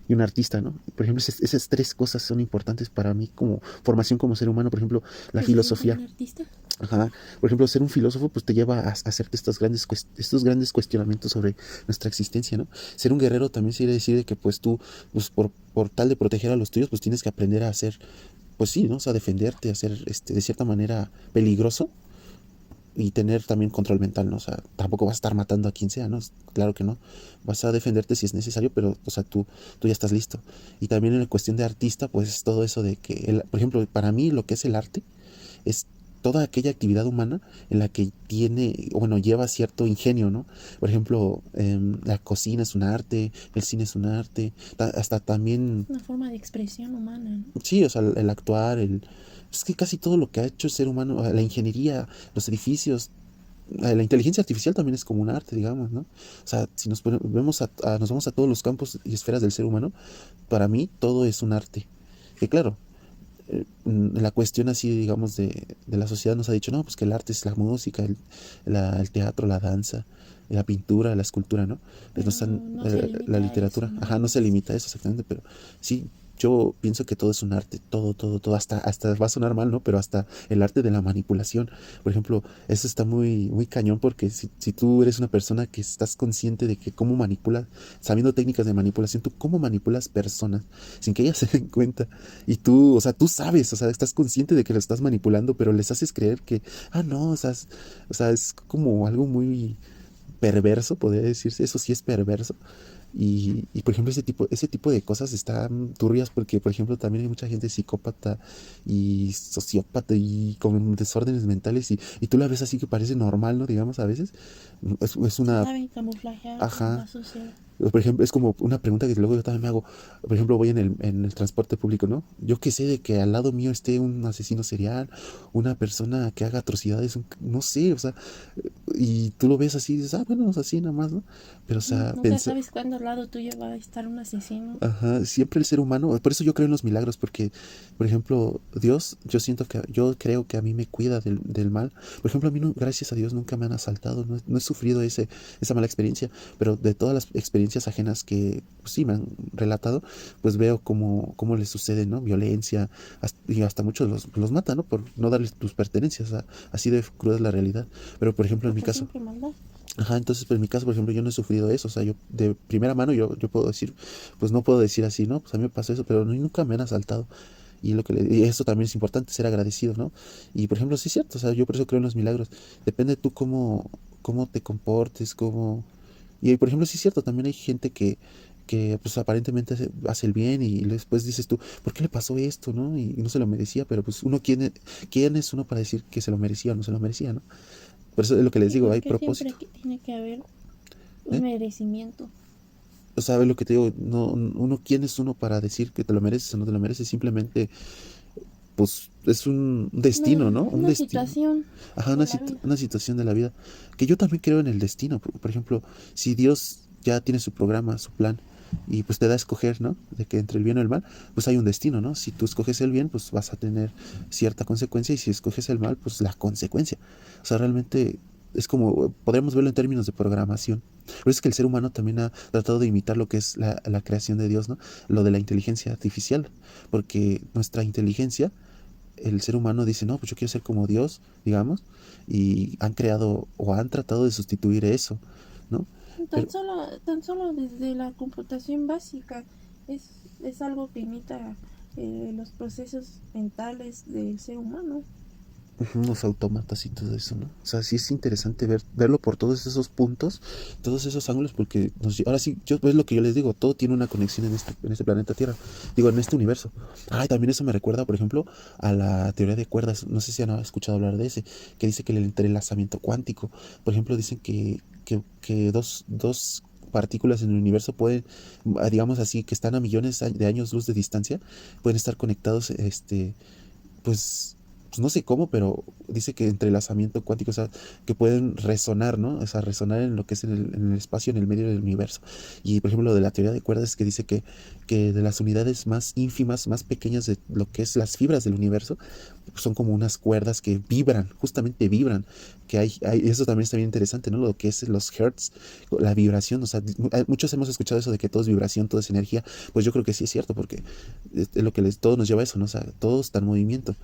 y un artista, ¿no? Por ejemplo, esas tres cosas son importantes para mí como formación como ser humano. Por ejemplo, la que sería como filosofía. un artista. Ajá. Por ejemplo, ser un filósofo pues te lleva a hacerte estos grandes cuestionamientos sobre nuestra existencia, ¿no? Ser un guerrero también quiere decir de que pues tú, pues por tal de proteger a los tuyos, pues tienes que aprender a hacer, pues sí, ¿no? O sea, defenderte, a ser de cierta manera peligroso y tener también control mental, ¿no? O sea, tampoco vas a estar matando a quien sea, ¿no? Claro que no. Vas a defenderte si es necesario, pero, o sea, tú ya estás listo. Y también en la cuestión de artista, pues todo eso de que, por ejemplo, para mí lo que es el arte es toda aquella actividad humana en la que lleva cierto ingenio, ¿no? Por ejemplo, la cocina es un arte, el cine es un arte, hasta también, Una forma de expresión humana, ¿no? sí, o sea, el actuar, es que casi todo lo que ha hecho el ser humano, la ingeniería, los edificios, la inteligencia artificial también es como un arte, digamos, ¿no? O sea, si nos vamos a todos los campos y esferas del ser humano, para mí todo es un arte. Que claro, la cuestión así, digamos, de la sociedad nos ha dicho, no, pues que el arte es la música, el teatro, la danza, la pintura, la escultura, ¿no? No Pero están, no se la limita a eso, literatura, nada ajá, no se más. limita a eso exactamente, pero sí, yo pienso que todo es un arte, todo, todo, todo, hasta va a sonar mal, ¿no? Pero hasta el arte de la manipulación, por ejemplo, eso está muy, muy cañón porque si tú eres una persona que estás consciente de que cómo manipulas, sabiendo técnicas de manipulación, tú cómo manipulas personas sin que ellas se den cuenta y tú, o sea, tú sabes, o sea, estás consciente de que lo estás manipulando, pero les haces creer que, no, o sea, es como algo muy perverso, podría decirse, eso sí es perverso. Por ejemplo, ese tipo de cosas están turbias porque, por ejemplo, también hay mucha gente psicópata y sociópata y con desórdenes mentales y tú la ves así que parece normal, ¿no? Digamos, a veces. Es Se una... saben camuflajear con Ajá. la sociedad. Por ejemplo, es como una pregunta que luego yo también me hago. Por ejemplo, voy en el transporte público, ¿no? Yo qué sé de que al lado mío esté un asesino serial, una persona que haga atrocidades, no sé, o sea, y tú lo ves así y dices, bueno, es así nada más, ¿no? Pero, o sea, Nunca sabes cuándo al lado tuyo va a estar un asesino. ajá, siempre el ser humano, por eso yo creo en los milagros, porque, por ejemplo, Dios, yo creo que a mí me cuida del mal. Por ejemplo, a mí, no, gracias a Dios, nunca me han asaltado, no he sufrido esa mala experiencia, pero de todas las experiencias ajenas que, pues, sí, me han relatado, pues veo cómo les sucede, ¿no? Violencia, y hasta muchos los matan, ¿no? Por no darles tus pertenencias, así de cruda es la realidad. Pero, por ejemplo, en mi Porque caso, siempre maldad. ajá, entonces, pues en mi caso, por ejemplo, yo no he sufrido eso, o sea, yo de primera mano yo puedo decir, pues no puedo decir así, ¿no? Pues a mí me pasó eso, pero nunca me han asaltado. Y eso también es importante, ser agradecido, ¿no? Y por ejemplo, sí es cierto, o sea, yo por eso creo en los milagros. Depende tú cómo te comportes, cómo... Y por ejemplo, sí es cierto, también hay gente que pues aparentemente hace el bien y después dices tú, ¿por qué le pasó esto, no? Y no se lo merecía, pero pues ¿quién es uno para decir que se lo merecía o no se lo merecía, ¿no? Por eso es lo que les Sí, digo, hay porque siempre propósito, tiene que haber un ¿eh? merecimiento. O sea, lo que te digo, no, ¿quién es uno para decir que te lo mereces o no te lo mereces? Simplemente, pues, es un destino, ¿no? Un Una destino. situación Ajá, de la vida. una situación de la vida. Que yo también creo en el destino. Por ejemplo, si Dios ya tiene su programa, su plan, y pues te da a escoger, ¿no? De que entre el bien o el mal, pues hay un destino, ¿no? Si tú escoges el bien, pues vas a tener cierta consecuencia, y si escoges el mal, pues la consecuencia. O sea, realmente es como, podríamos verlo en términos de programación. Por eso es que el ser humano también ha tratado de imitar lo que es la creación de Dios, ¿no? Lo de la inteligencia artificial, porque nuestra inteligencia, el ser humano dice, no, pues yo quiero ser como Dios, digamos, y han creado o han tratado de sustituir eso, ¿no? Pero, Tan solo desde la computación básica es, es algo que imita los procesos mentales del ser humano. los autómatas y todo eso, ¿no? O sea, sí es interesante verlo por todos esos puntos, todos esos ángulos, porque ahora sí, es lo que yo les digo, todo tiene una conexión en este planeta Tierra, digo, en este universo. Ay, también eso me recuerda, por ejemplo, a la teoría de cuerdas, no sé si han escuchado hablar de ese, que dice que el entrelazamiento cuántico, por ejemplo, dicen que dos partículas en el universo pueden, digamos así, que están a millones de años luz de distancia, pueden estar conectados, pues, pues no sé cómo, pero dice que entrelazamiento cuántico, o sea, que pueden resonar, ¿no? O sea, resonar en lo que es en el espacio, en el medio del universo. Y por ejemplo, lo de la teoría de cuerdas es que dice que de las unidades más ínfimas, más pequeñas de lo que es las fibras del universo, son como unas cuerdas que vibran, justamente vibran, que eso también está bien interesante, ¿no? Lo que es los hertz, la vibración, o sea, muchos hemos escuchado eso de que todo es vibración, todo es energía, pues yo creo que sí es cierto, porque es lo que todo nos lleva a eso, ¿no? O sea, todo está en movimiento.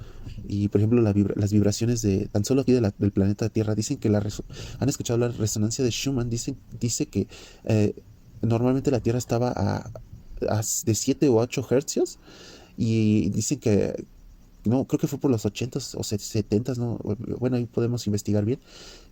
Y por ejemplo, las vibraciones de tan solo aquí del planeta Tierra dicen que han escuchado la resonancia de Schumann, dice que normalmente la Tierra estaba de 7 o 8 hercios y dicen que no, creo que fue por los 80s o 70s, ¿no? Bueno, ahí podemos investigar bien,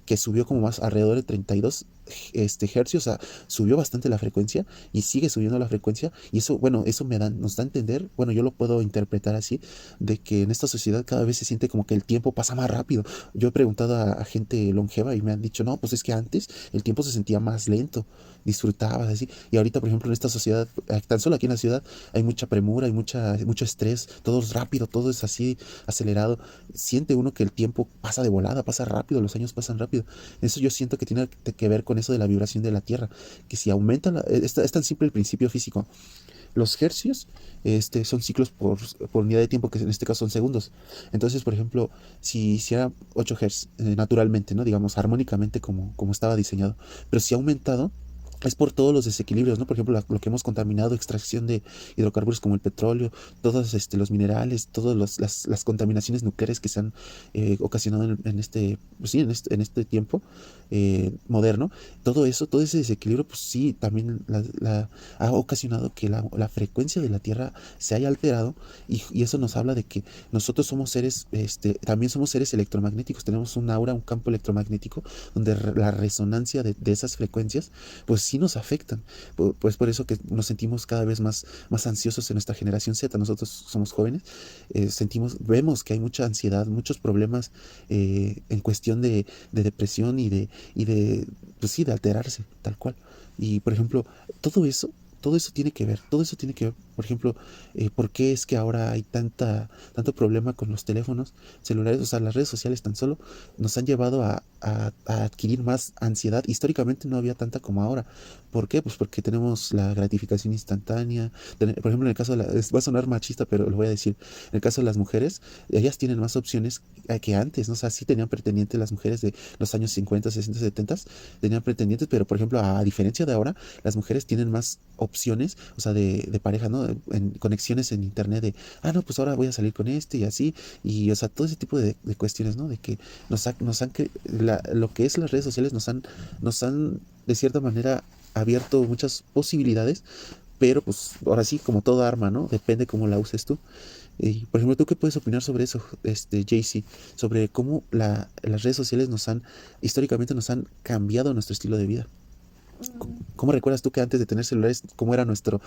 que subió como más alrededor de 32 hercios, o sea, subió bastante la frecuencia y sigue subiendo la frecuencia y eso, bueno, eso nos da a entender, bueno, yo lo puedo interpretar así, de que en esta sociedad cada vez se siente como que el tiempo pasa más rápido. Yo he preguntado a gente longeva y me han dicho, no, pues es que antes el tiempo se sentía más lento, disfrutabas así, y ahorita, por ejemplo, en esta sociedad, tan solo aquí en la ciudad, hay mucha premura, hay mucho estrés, todo es rápido, todo es así acelerado, siente uno que el tiempo pasa de volada, pasa rápido, los años pasan rápido. Eso yo siento que tiene que ver con eso de la vibración de la Tierra, que si aumenta, es tan simple el principio físico. los hercios son ciclos por unidad de tiempo, que en este caso son segundos. Entonces, por ejemplo, si hiciera 8 Hz naturalmente, ¿no? Digamos, armónicamente como estaba diseñado, pero si ha aumentado, es por todos los desequilibrios, ¿no? Por ejemplo, lo que hemos contaminado, extracción de hidrocarburos como el petróleo, todos los minerales, todas las contaminaciones nucleares que se han ocasionado pues sí, en este tiempo moderno. Todo eso, todo ese desequilibrio, pues sí, también ha ocasionado que la frecuencia de la Tierra se haya alterado, y eso nos habla de que nosotros somos seres, también somos seres electromagnéticos, tenemos un aura, un campo electromagnético, donde la resonancia de esas frecuencias pues sí nos afectan. Pues por eso que nos sentimos cada vez más ansiosos en nuestra generación Z. Nosotros somos jóvenes, vemos que hay mucha ansiedad, muchos problemas en cuestión de depresión pues sí, de alterarse, tal cual. Y por ejemplo, todo eso, todo eso tiene que ver, por ejemplo, por qué es que ahora hay tanto problema con los teléfonos celulares. O sea, las redes sociales tan solo nos han llevado a adquirir más ansiedad. Históricamente no había tanta como ahora. ¿Por qué? Pues porque tenemos la gratificación instantánea. Por ejemplo, en el caso va a sonar machista, pero lo voy a decir, en el caso de las mujeres, ellas tienen más opciones que antes, ¿no? O sea, sí tenían pretendientes las mujeres de los años 50, 60, 70, tenían pretendientes, pero por ejemplo, a diferencia de ahora, las mujeres tienen más opciones, o sea, de pareja, ¿no? En conexiones en internet no, pues ahora voy a salir con este y así, y o sea, todo ese tipo de cuestiones, ¿no? De que lo que es las redes sociales nos han de cierta manera abierto muchas posibilidades, pero pues ahora sí, como todo arma, ¿no? Depende cómo la uses tú. Y, por ejemplo, ¿tú qué puedes opinar sobre eso, JC? Sobre cómo las redes sociales históricamente nos han cambiado nuestro estilo de vida. ¿Cómo recuerdas tú que antes de tener celulares, cómo era nuestra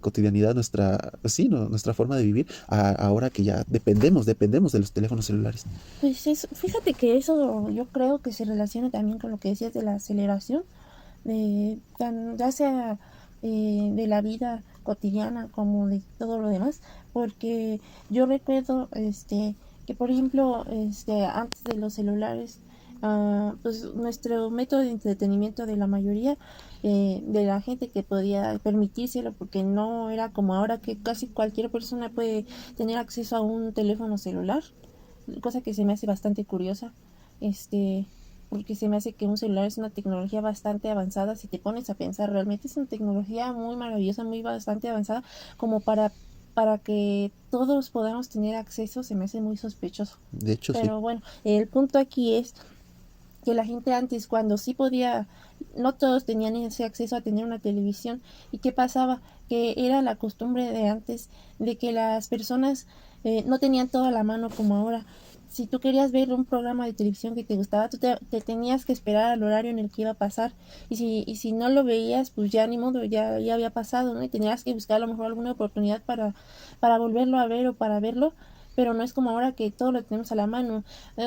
cotidianidad, pues sí, ¿no? Nuestra forma de vivir, ahora que ya dependemos de los teléfonos celulares? Pues fíjate que eso yo creo que se relaciona también con lo que decías de la aceleración, ya sea de la vida cotidiana como de todo lo demás, porque yo recuerdo que por ejemplo antes de los celulares, pues nuestro método de entretenimiento de la mayoría de la gente que podía permitírselo, porque no era como ahora que casi cualquier persona puede tener acceso a un teléfono celular, cosa que se me hace bastante curiosa, porque se me hace que un celular es una tecnología bastante avanzada. Si te pones a pensar, realmente es una tecnología muy maravillosa, muy bastante avanzada, como para que todos podamos tener acceso. Se me hace muy sospechoso. De hecho, sí. Pero bueno, el punto aquí es que la gente antes, cuando sí podía, no todos tenían ese acceso a tener una televisión. ¿Y qué pasaba? Que era la costumbre de antes de que las personas no tenían todo a la mano como ahora. Si tú querías ver un programa de televisión que te gustaba, tú te tenías que esperar al horario en el que iba a pasar. Y si no lo veías, pues ya ni modo, ya había pasado, ¿no? Y tenías que buscar a lo mejor alguna oportunidad para volverlo a ver o para verlo. Pero no es como ahora que todo lo tenemos a la mano.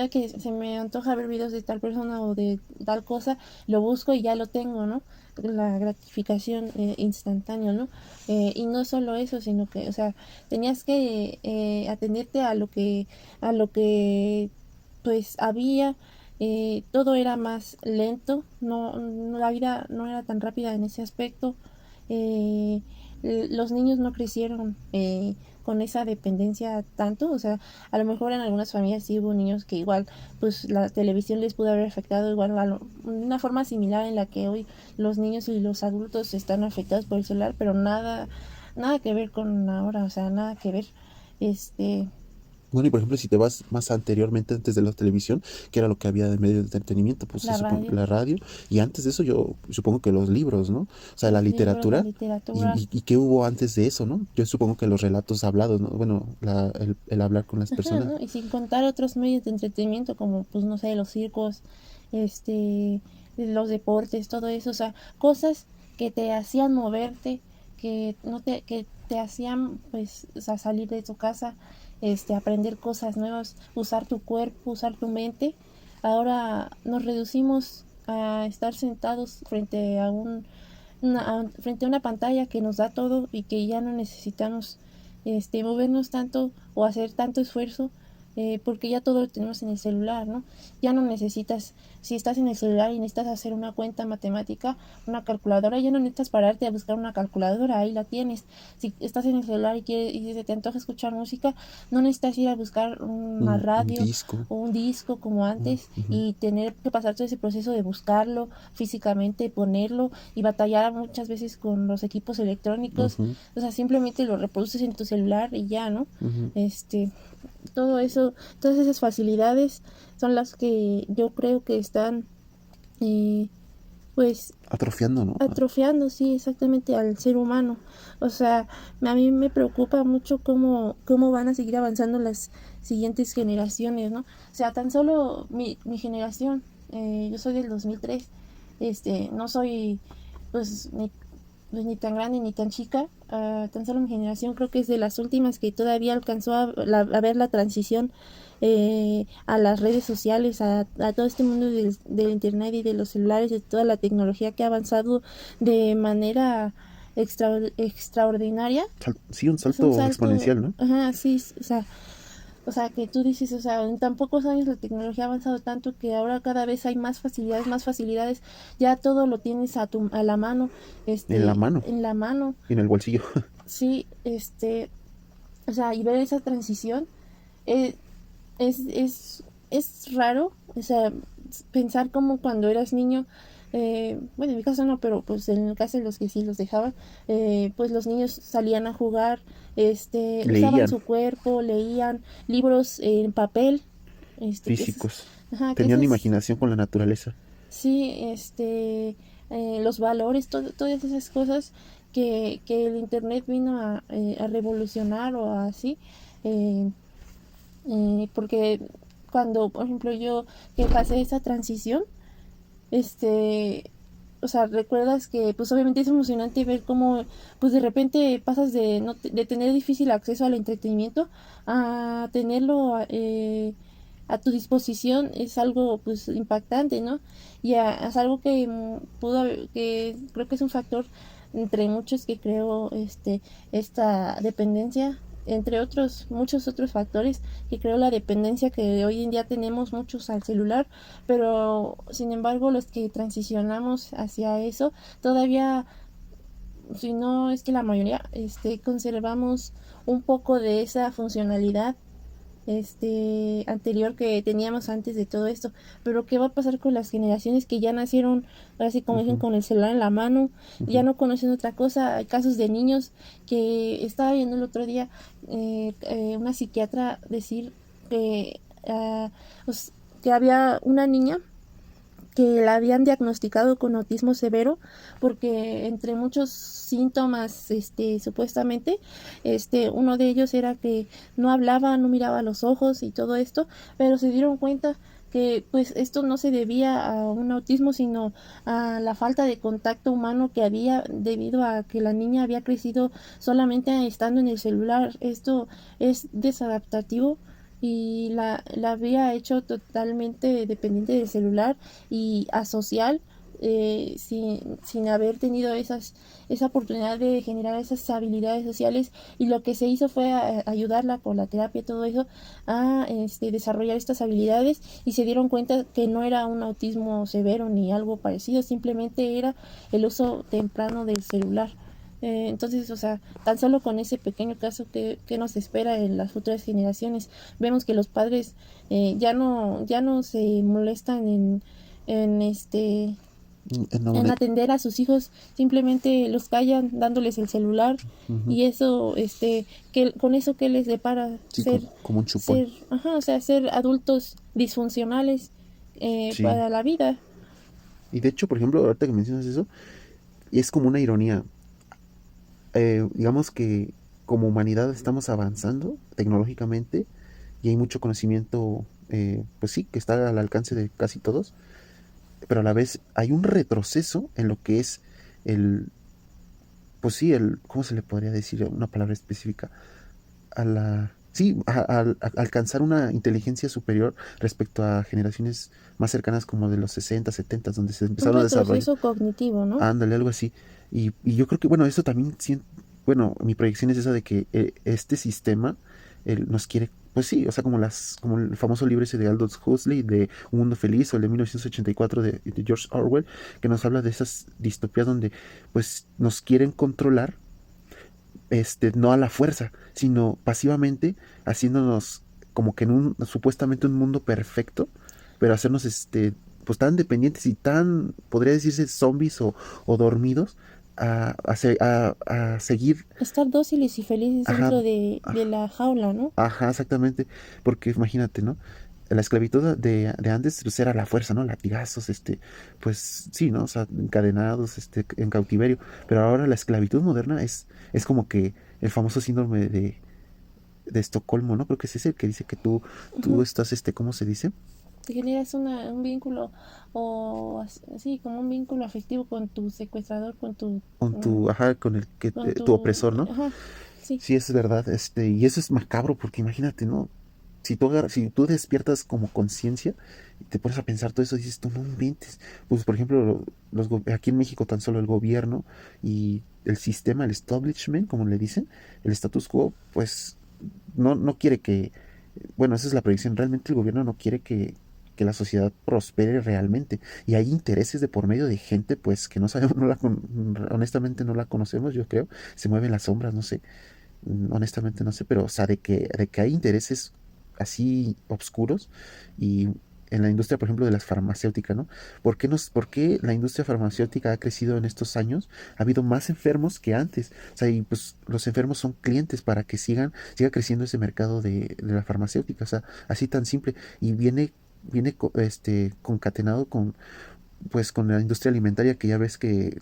Que se me antoja ver videos de tal persona o de tal cosa, lo busco y ya lo tengo, ¿no? La gratificación instantánea, ¿no? Y no solo eso, sino que, o sea, tenías que atenderte a lo que pues había. Todo era más lento, la vida no era tan rápida en ese aspecto. eh, los niños no crecieron con esa dependencia tanto. O sea, a lo mejor en algunas familias sí hubo niños que igual pues la televisión les pudo haber afectado igual de una forma similar en la que hoy los niños y los adultos están afectados por el celular, pero nada que ver con ahora. O sea, nada que ver. este Bueno, y por ejemplo, si te vas más anteriormente, antes de la televisión, que era lo que había de medio de entretenimiento, pues se la supone radio, la radio, y antes de eso yo supongo que los libros, ¿no? O sea, la los libros, la literatura, literatura. y qué hubo antes de eso, ¿no? Yo supongo que los relatos hablados, ¿no? Bueno, el hablar con las Ajá, personas. ¿no? Y sin contar otros medios de entretenimiento como, pues, no sé, los circos, este, los deportes, todo eso. O sea, cosas que te hacían moverte, que te hacían, pues, o sea, salir de tu casa, aprender cosas nuevas, usar tu cuerpo, usar tu mente. Ahora nos reducimos a estar sentados frente a una pantalla que nos da todo y que ya no necesitamos movernos tanto o hacer tanto esfuerzo porque ya todo lo tenemos en el celular, ¿no? Ya no necesitas, si estás en el celular y necesitas hacer una cuenta matemática, una calculadora, ya no necesitas pararte a buscar una calculadora, ahí la tienes. Si estás en el celular y se te antoja escuchar música, no necesitas ir a buscar una Un radio disco. o un disco como antes Ujú. y tener que pasar todo ese proceso de buscarlo físicamente, ponerlo y batallar muchas veces con los equipos electrónicos. Ujú. O sea, simplemente lo reproduces en tu celular y ya, ¿no? Ujú. Todo eso, todas esas facilidades son las que yo creo que están, eh, pues, Atrofiando, ¿no? atrofiando, sí, exactamente al ser humano. O sea, a mí me preocupa mucho cómo van a seguir avanzando las siguientes generaciones, ¿no? O sea, tan solo mi generación, yo soy del 2003, no soy, pues, ni tan grande ni tan chica, tan solo mi generación creo que es de las últimas que todavía alcanzó a ver la transición a las redes sociales, a todo este mundo del internet y de los celulares, de toda la tecnología que ha avanzado de manera extraordinaria. Sí, un Es un salto salto, exponencial, ¿no? ajá, sí, o sea, que tú dices, o sea, en tan pocos años la tecnología ha avanzado tanto que ahora cada vez hay más facilidades, ya todo lo tienes a la mano, En la mano, en la mano, en el bolsillo. sí, o sea, y ver esa transición, eh, es raro, o sea, pensar como cuando eras niño, bueno, en mi caso no, pero pues en el caso de los que sí los dejaban, pues los niños salían a jugar, usaban Leían, su cuerpo, leían libros en papel, que es, físicos. ajá, que Tenían ese es, imaginación con la naturaleza. sí, los valores, todas esas cosas que el internet vino a revolucionar o así, eh, porque cuando, por ejemplo, yo que pasé esa transición, este, o sea, recuerdas que pues obviamente es emocionante ver cómo pues de repente pasas de tener difícil acceso al entretenimiento a tenerlo a tu disposición, es algo pues impactante, ¿no? Y es algo que que creo que es un factor entre muchos que creo esta dependencia, entre otros muchos otros factores que creo la dependencia que hoy en día tenemos muchos al celular, pero sin embargo los que transicionamos hacia eso todavía, si no es que la mayoría, conservamos un poco de esa funcionalidad anterior que teníamos antes de todo esto. Pero ¿qué va a pasar con las generaciones que ya nacieron, así como dicen, Ujú, con el celular en la mano, ya ujú. no conocen otra cosa? Hay casos de niños que estaba viendo el otro día, una psiquiatra decir que, pues, que había una niña que la habían diagnosticado con autismo severo porque entre muchos síntomas supuestamente uno de ellos era que no hablaba, no miraba a los ojos y todo esto, pero se dieron cuenta que pues esto no se debía a un autismo sino a la falta de contacto humano que había debido a que la niña había crecido solamente estando en el celular. Esto es desadaptativo y la había hecho totalmente dependiente del celular y asocial, sin haber tenido esa oportunidad de generar esas habilidades sociales, y lo que se hizo fue ayudarla con la terapia, todo eso, a desarrollar estas habilidades, y se dieron cuenta que no era un autismo severo ni algo parecido, simplemente era el uso temprano del celular. Entonces, o sea, tan solo con ese pequeño caso que nos espera en las futuras generaciones, vemos que los padres ya no se molestan en No, en atender a sus hijos, simplemente los callan dándoles el celular, ujú. y eso, que con eso que les depara Sí, como un chupón. ajá, o sea, ser adultos disfuncionales Sí. para la vida. Y de hecho, por ejemplo, ahorita que mencionas eso, es como una ironía. Digamos que como humanidad estamos avanzando tecnológicamente y hay mucho conocimiento, pues sí, que está al alcance de casi todos, pero a la vez hay un retroceso en lo que es el, pues sí, ¿cómo se le podría decir una palabra específica? Sí, a alcanzar una inteligencia superior respecto a generaciones más cercanas como de los 60 70 donde se Un empezaron a desarrollar. retroceso cognitivo, ¿no? Ándale, algo así. Y yo creo que, bueno, eso también, bueno, mi proyección es esa de que este sistema él nos quiere, pues sí, o sea, como el famoso libro ese de Aldous Huxley de Un Mundo Feliz, o el de 1984 de George Orwell, que nos habla de esas distopías donde pues nos quieren controlar, no a la fuerza, sino pasivamente, haciéndonos como que en un supuestamente un mundo perfecto, pero hacernos pues tan dependientes y tan, podría decirse, zombies o dormidos, a seguir. Estar dóciles y felices Ajá, dentro de la jaula, ¿no? ajá, exactamente, porque imagínate, ¿no? La esclavitud de antes pues, era la fuerza, ¿no? Latigazos, pues sí, ¿no? O sea, encadenados, en cautiverio, pero ahora la esclavitud moderna es como que el famoso síndrome de Estocolmo, ¿no? Creo que es ese el que dice que tú Ujú. estás, ¿cómo se dice? Te generas un vínculo o así como un vínculo afectivo con tu secuestrador, Con tu, ajá, con el que, con tu tu, opresor, ¿no? ajá, sí, Sí, eso es verdad, y eso es macabro, porque imagínate, ¿no? Si tú despiertas como conciencia y te pones a pensar todo eso, dices, tú no inventes. Pues, por ejemplo, aquí en México tan solo el gobierno y el sistema, el establishment, como le dicen, el status quo, pues no quiere bueno, esa es la predicción, realmente el gobierno no quiere que la sociedad prospere realmente. Y hay intereses de por medio de gente, pues, que no sabemos, honestamente no la conocemos, yo creo, se mueven las sombras, no sé. Honestamente no sé, pero o sea, de que hay intereses así obscuros y en la industria, por ejemplo, de las farmacéuticas, ¿no? ¿Por qué la industria farmacéutica ha crecido en estos años? Ha habido más enfermos que antes. O sea, y pues los enfermos son clientes para que siga creciendo ese mercado de la farmacéutica. O sea, así tan simple. Y concatenado pues con la industria alimentaria, que ya ves que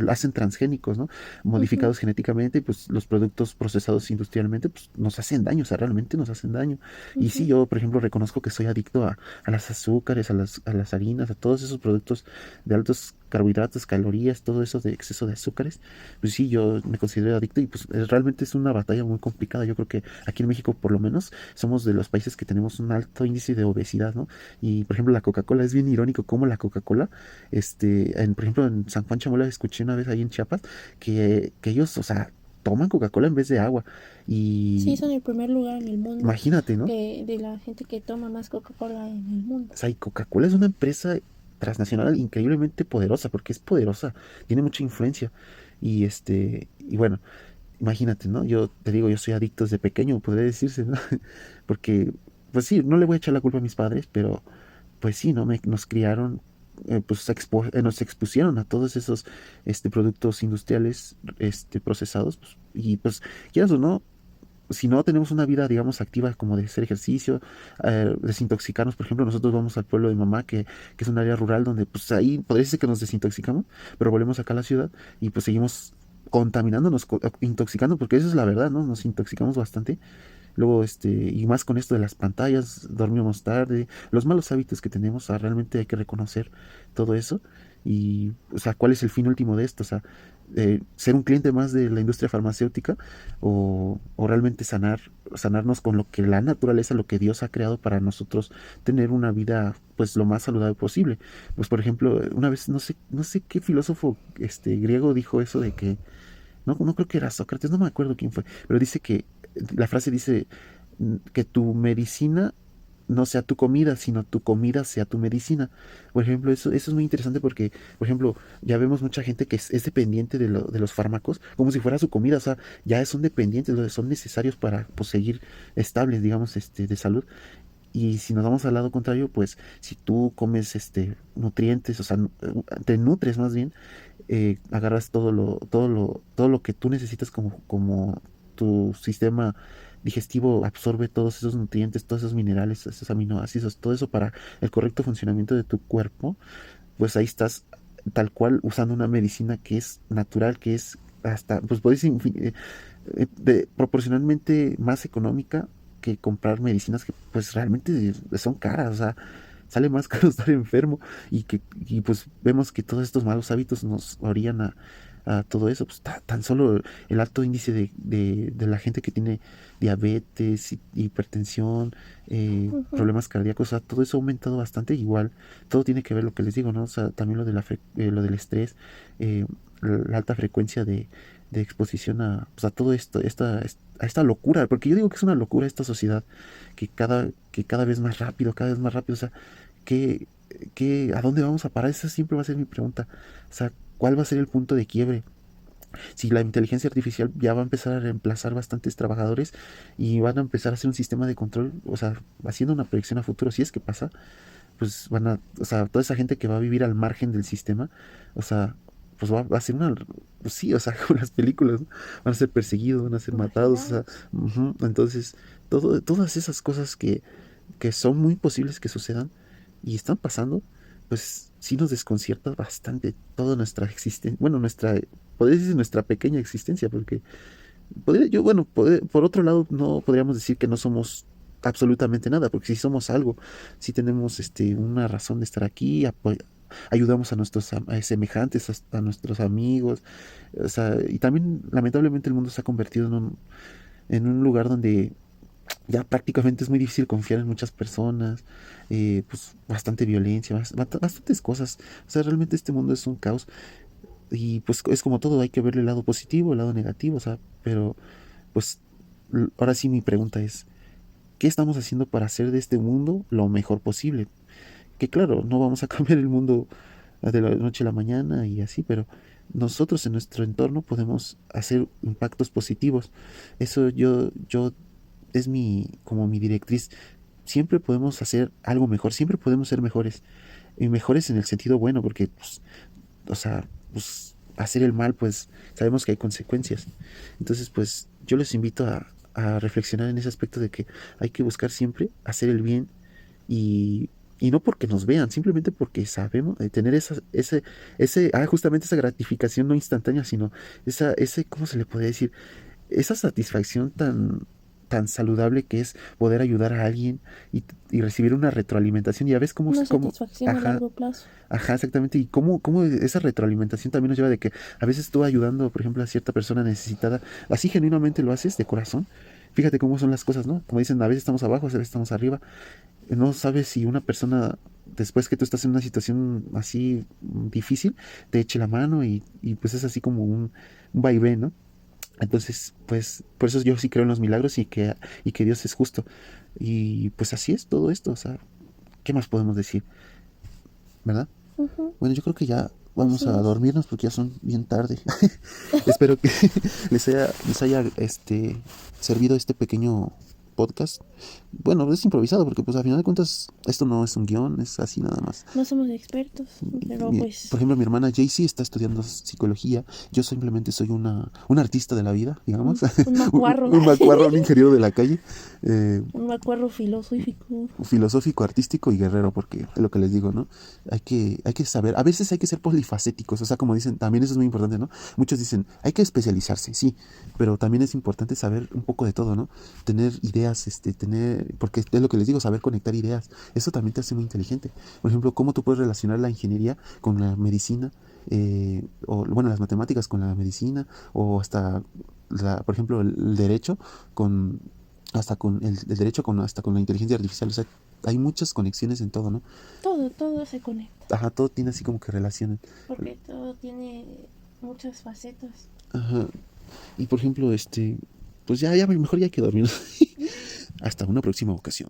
hacen transgénicos, ¿no? ujú, Modificados genéticamente, y pues los productos procesados industrialmente, pues nos hacen daño, o sea, realmente nos hacen daño. Y sí, ujú. yo, por ejemplo, reconozco que soy adicto a las azúcares, a las harinas, a todos esos productos de altos carbohidratos, calorías, todo eso de exceso de azúcares. Pues sí, yo me considero adicto y pues realmente es una batalla muy complicada. Yo creo que aquí en México, por lo menos, somos de los países que tenemos un alto índice de obesidad, ¿no? Y por ejemplo, la Coca-Cola es bien irónico como la Coca-Cola, por ejemplo, en San Juan Chamula escuché una vez ahí en Chiapas que ellos, o sea, toman Coca-Cola en vez de agua. Sí, Y son el primer lugar en el mundo imagínate, ¿no? de la gente que toma más Coca-Cola en el mundo. O sea, y Coca-Cola es una empresa transnacional increíblemente poderosa, porque es poderosa, tiene mucha influencia. Y bueno, imagínate, ¿no? Yo te digo, yo soy adicto desde pequeño, podría decirse, ¿no? Porque, pues sí, no le voy a echar la culpa a mis padres, pero pues sí, ¿no? Nos criaron, pues nos expusieron a todos esos productos industriales procesados, pues, y pues, quieras o no, si no tenemos una vida, digamos, activa como de hacer ejercicio, desintoxicarnos, por ejemplo, nosotros vamos al pueblo de mamá, que es un área rural donde pues ahí podría decirse que nos desintoxicamos, pero volvemos acá a la ciudad y pues seguimos contaminándonos, intoxicando, porque eso es la verdad, ¿no? Nos intoxicamos bastante. Luego, y más con esto de las pantallas, dormimos tarde, los malos hábitos que tenemos, o sea, realmente hay que reconocer todo eso. Y, o sea, ¿cuál es el fin último de esto? O sea, ser un cliente más de la industria farmacéutica o realmente sanarnos con lo que la naturaleza, lo que Dios ha creado para nosotros tener una vida, pues, lo más saludable posible. Pues, por ejemplo, una vez, no sé qué filósofo, griego dijo eso de que no creo que era Sócrates, no me acuerdo quién fue, pero dice que la frase dice que tu medicina no sea tu comida, sino tu comida sea tu medicina. Por ejemplo, eso es muy interesante porque, por ejemplo, ya vemos mucha gente que es dependiente de los fármacos como si fuera su comida, o sea, ya son dependientes, son necesarios para pues, seguir estables, digamos, de salud. Y si nos vamos al lado contrario, pues si tú comes nutrientes, o sea, te nutres más bien, agarras todo lo que tú necesitas como tu sistema digestivo absorbe todos esos nutrientes, todos esos minerales, esos aminoácidos, todo eso para el correcto funcionamiento de tu cuerpo, pues ahí estás tal cual usando una medicina que es natural, que es hasta, pues puedes proporcionalmente más económica que comprar medicinas que pues realmente son caras, o sea, sale más caro estar enfermo y pues vemos que todos estos malos hábitos nos orillan a todo eso, pues tan solo el alto índice de la gente que tiene diabetes, hipertensión, Ujú. problemas cardíacos, o sea, todo eso ha aumentado bastante, igual, todo tiene que ver lo que les digo, ¿no? O sea, también lo del estrés, la alta frecuencia de exposición a, pues, a todo esto, a esta locura, porque yo digo que es una locura esta sociedad, que cada vez más rápido, o sea, que, ¿a dónde vamos a parar? Esa siempre va a ser mi pregunta. O sea, ¿cuál va a ser el punto de quiebre? Si la inteligencia artificial ya va a empezar a reemplazar bastantes trabajadores y van a empezar a hacer un sistema de control, o sea, haciendo una proyección a futuro, si es que pasa, pues van a, o sea, toda esa gente que va a vivir al margen del sistema, o sea, pues va a ser una, pues sí, o sea, como las películas, ¿no? Van a ser perseguidos, van a ser matados, o sea, Marginados. entonces, todas esas cosas que son muy posibles que sucedan y están pasando, pues sí nos desconcierta bastante toda nuestra existencia, bueno, podría decir nuestra pequeña existencia, porque por otro lado, no podríamos decir que no somos absolutamente nada, porque sí somos algo, sí tenemos una razón de estar aquí, ayudamos a nuestros semejantes, a nuestros amigos, o sea, y también lamentablemente el mundo se ha convertido en un lugar donde ya prácticamente es muy difícil confiar en muchas personas, pues bastante violencia, bastantes cosas, o sea, realmente este mundo es un caos y pues es como todo, hay que verle el lado positivo, el lado negativo, o sea, pero pues ahora sí mi pregunta es, ¿qué estamos haciendo para hacer de este mundo lo mejor posible? Que claro, no vamos a cambiar el mundo de la noche a la mañana y así, pero nosotros en nuestro entorno podemos hacer impactos positivos. Eso es como mi directriz. Siempre podemos hacer algo mejor, siempre podemos ser mejores. Y mejores en el sentido bueno, porque, pues, o sea, pues, hacer el mal, pues, sabemos que hay consecuencias. Entonces, pues, yo les invito a reflexionar en ese aspecto de que hay que buscar siempre hacer el bien y, y no porque nos vean, simplemente porque sabemos tener justamente esa gratificación no instantánea, sino ¿cómo se le puede decir? Esa satisfacción tan saludable que es poder ayudar a alguien y recibir una retroalimentación. Y ya ves Una satisfacción a ajá, largo plazo. ajá, exactamente. Y cómo esa retroalimentación también nos lleva de que a veces tú ayudando, por ejemplo, a cierta persona necesitada, así genuinamente lo haces de corazón. Fíjate cómo son las cosas, ¿no? Como dicen, a veces estamos abajo, a veces estamos arriba. No sabes si una persona, después que tú estás en una situación así difícil, te eche la mano y pues es así como un vaivén, ¿no? Entonces, pues, por eso yo sí creo en los milagros y que Dios es justo. Y pues así es todo esto, o sea, ¿qué más podemos decir? ¿Verdad? Ujú, Bueno, yo creo que ya vamos así a es. dormirnos porque ya son bien tarde. Espero que les haya servido este pequeño podcast. Bueno, es improvisado porque pues al final de cuentas esto no es un guión, es así nada más. No somos expertos, pero Por pues ejemplo, mi hermana Jaycee está estudiando psicología. Yo simplemente soy un artista de la vida, digamos. un macuarro, Un macuarro, un ingeniero de la calle. eh, un macuarro filosófico. Filosófico, artístico y guerrero, porque es lo que les digo, ¿no? Hay que saber, a veces hay que ser polifacéticos, o sea, como dicen, también eso es muy importante, ¿no? Muchos dicen, hay que especializarse, sí, pero también es importante saber un poco de todo, ¿no? Tener ideas, porque es lo que les digo, saber conectar ideas, eso también te hace muy inteligente. Por ejemplo, cómo tú puedes relacionar la ingeniería con la medicina, o bueno, las matemáticas con la medicina, o hasta, por ejemplo, el derecho con hasta con el derecho, hasta con la inteligencia artificial, o sea, hay muchas conexiones en todo, ¿no? Todo se conecta, Ajá, todo tiene así como que relaciones. porque todo tiene muchas facetas. Ajá. Y por ejemplo, pues ya, mejor ya hay que dormir. Hasta una próxima ocasión.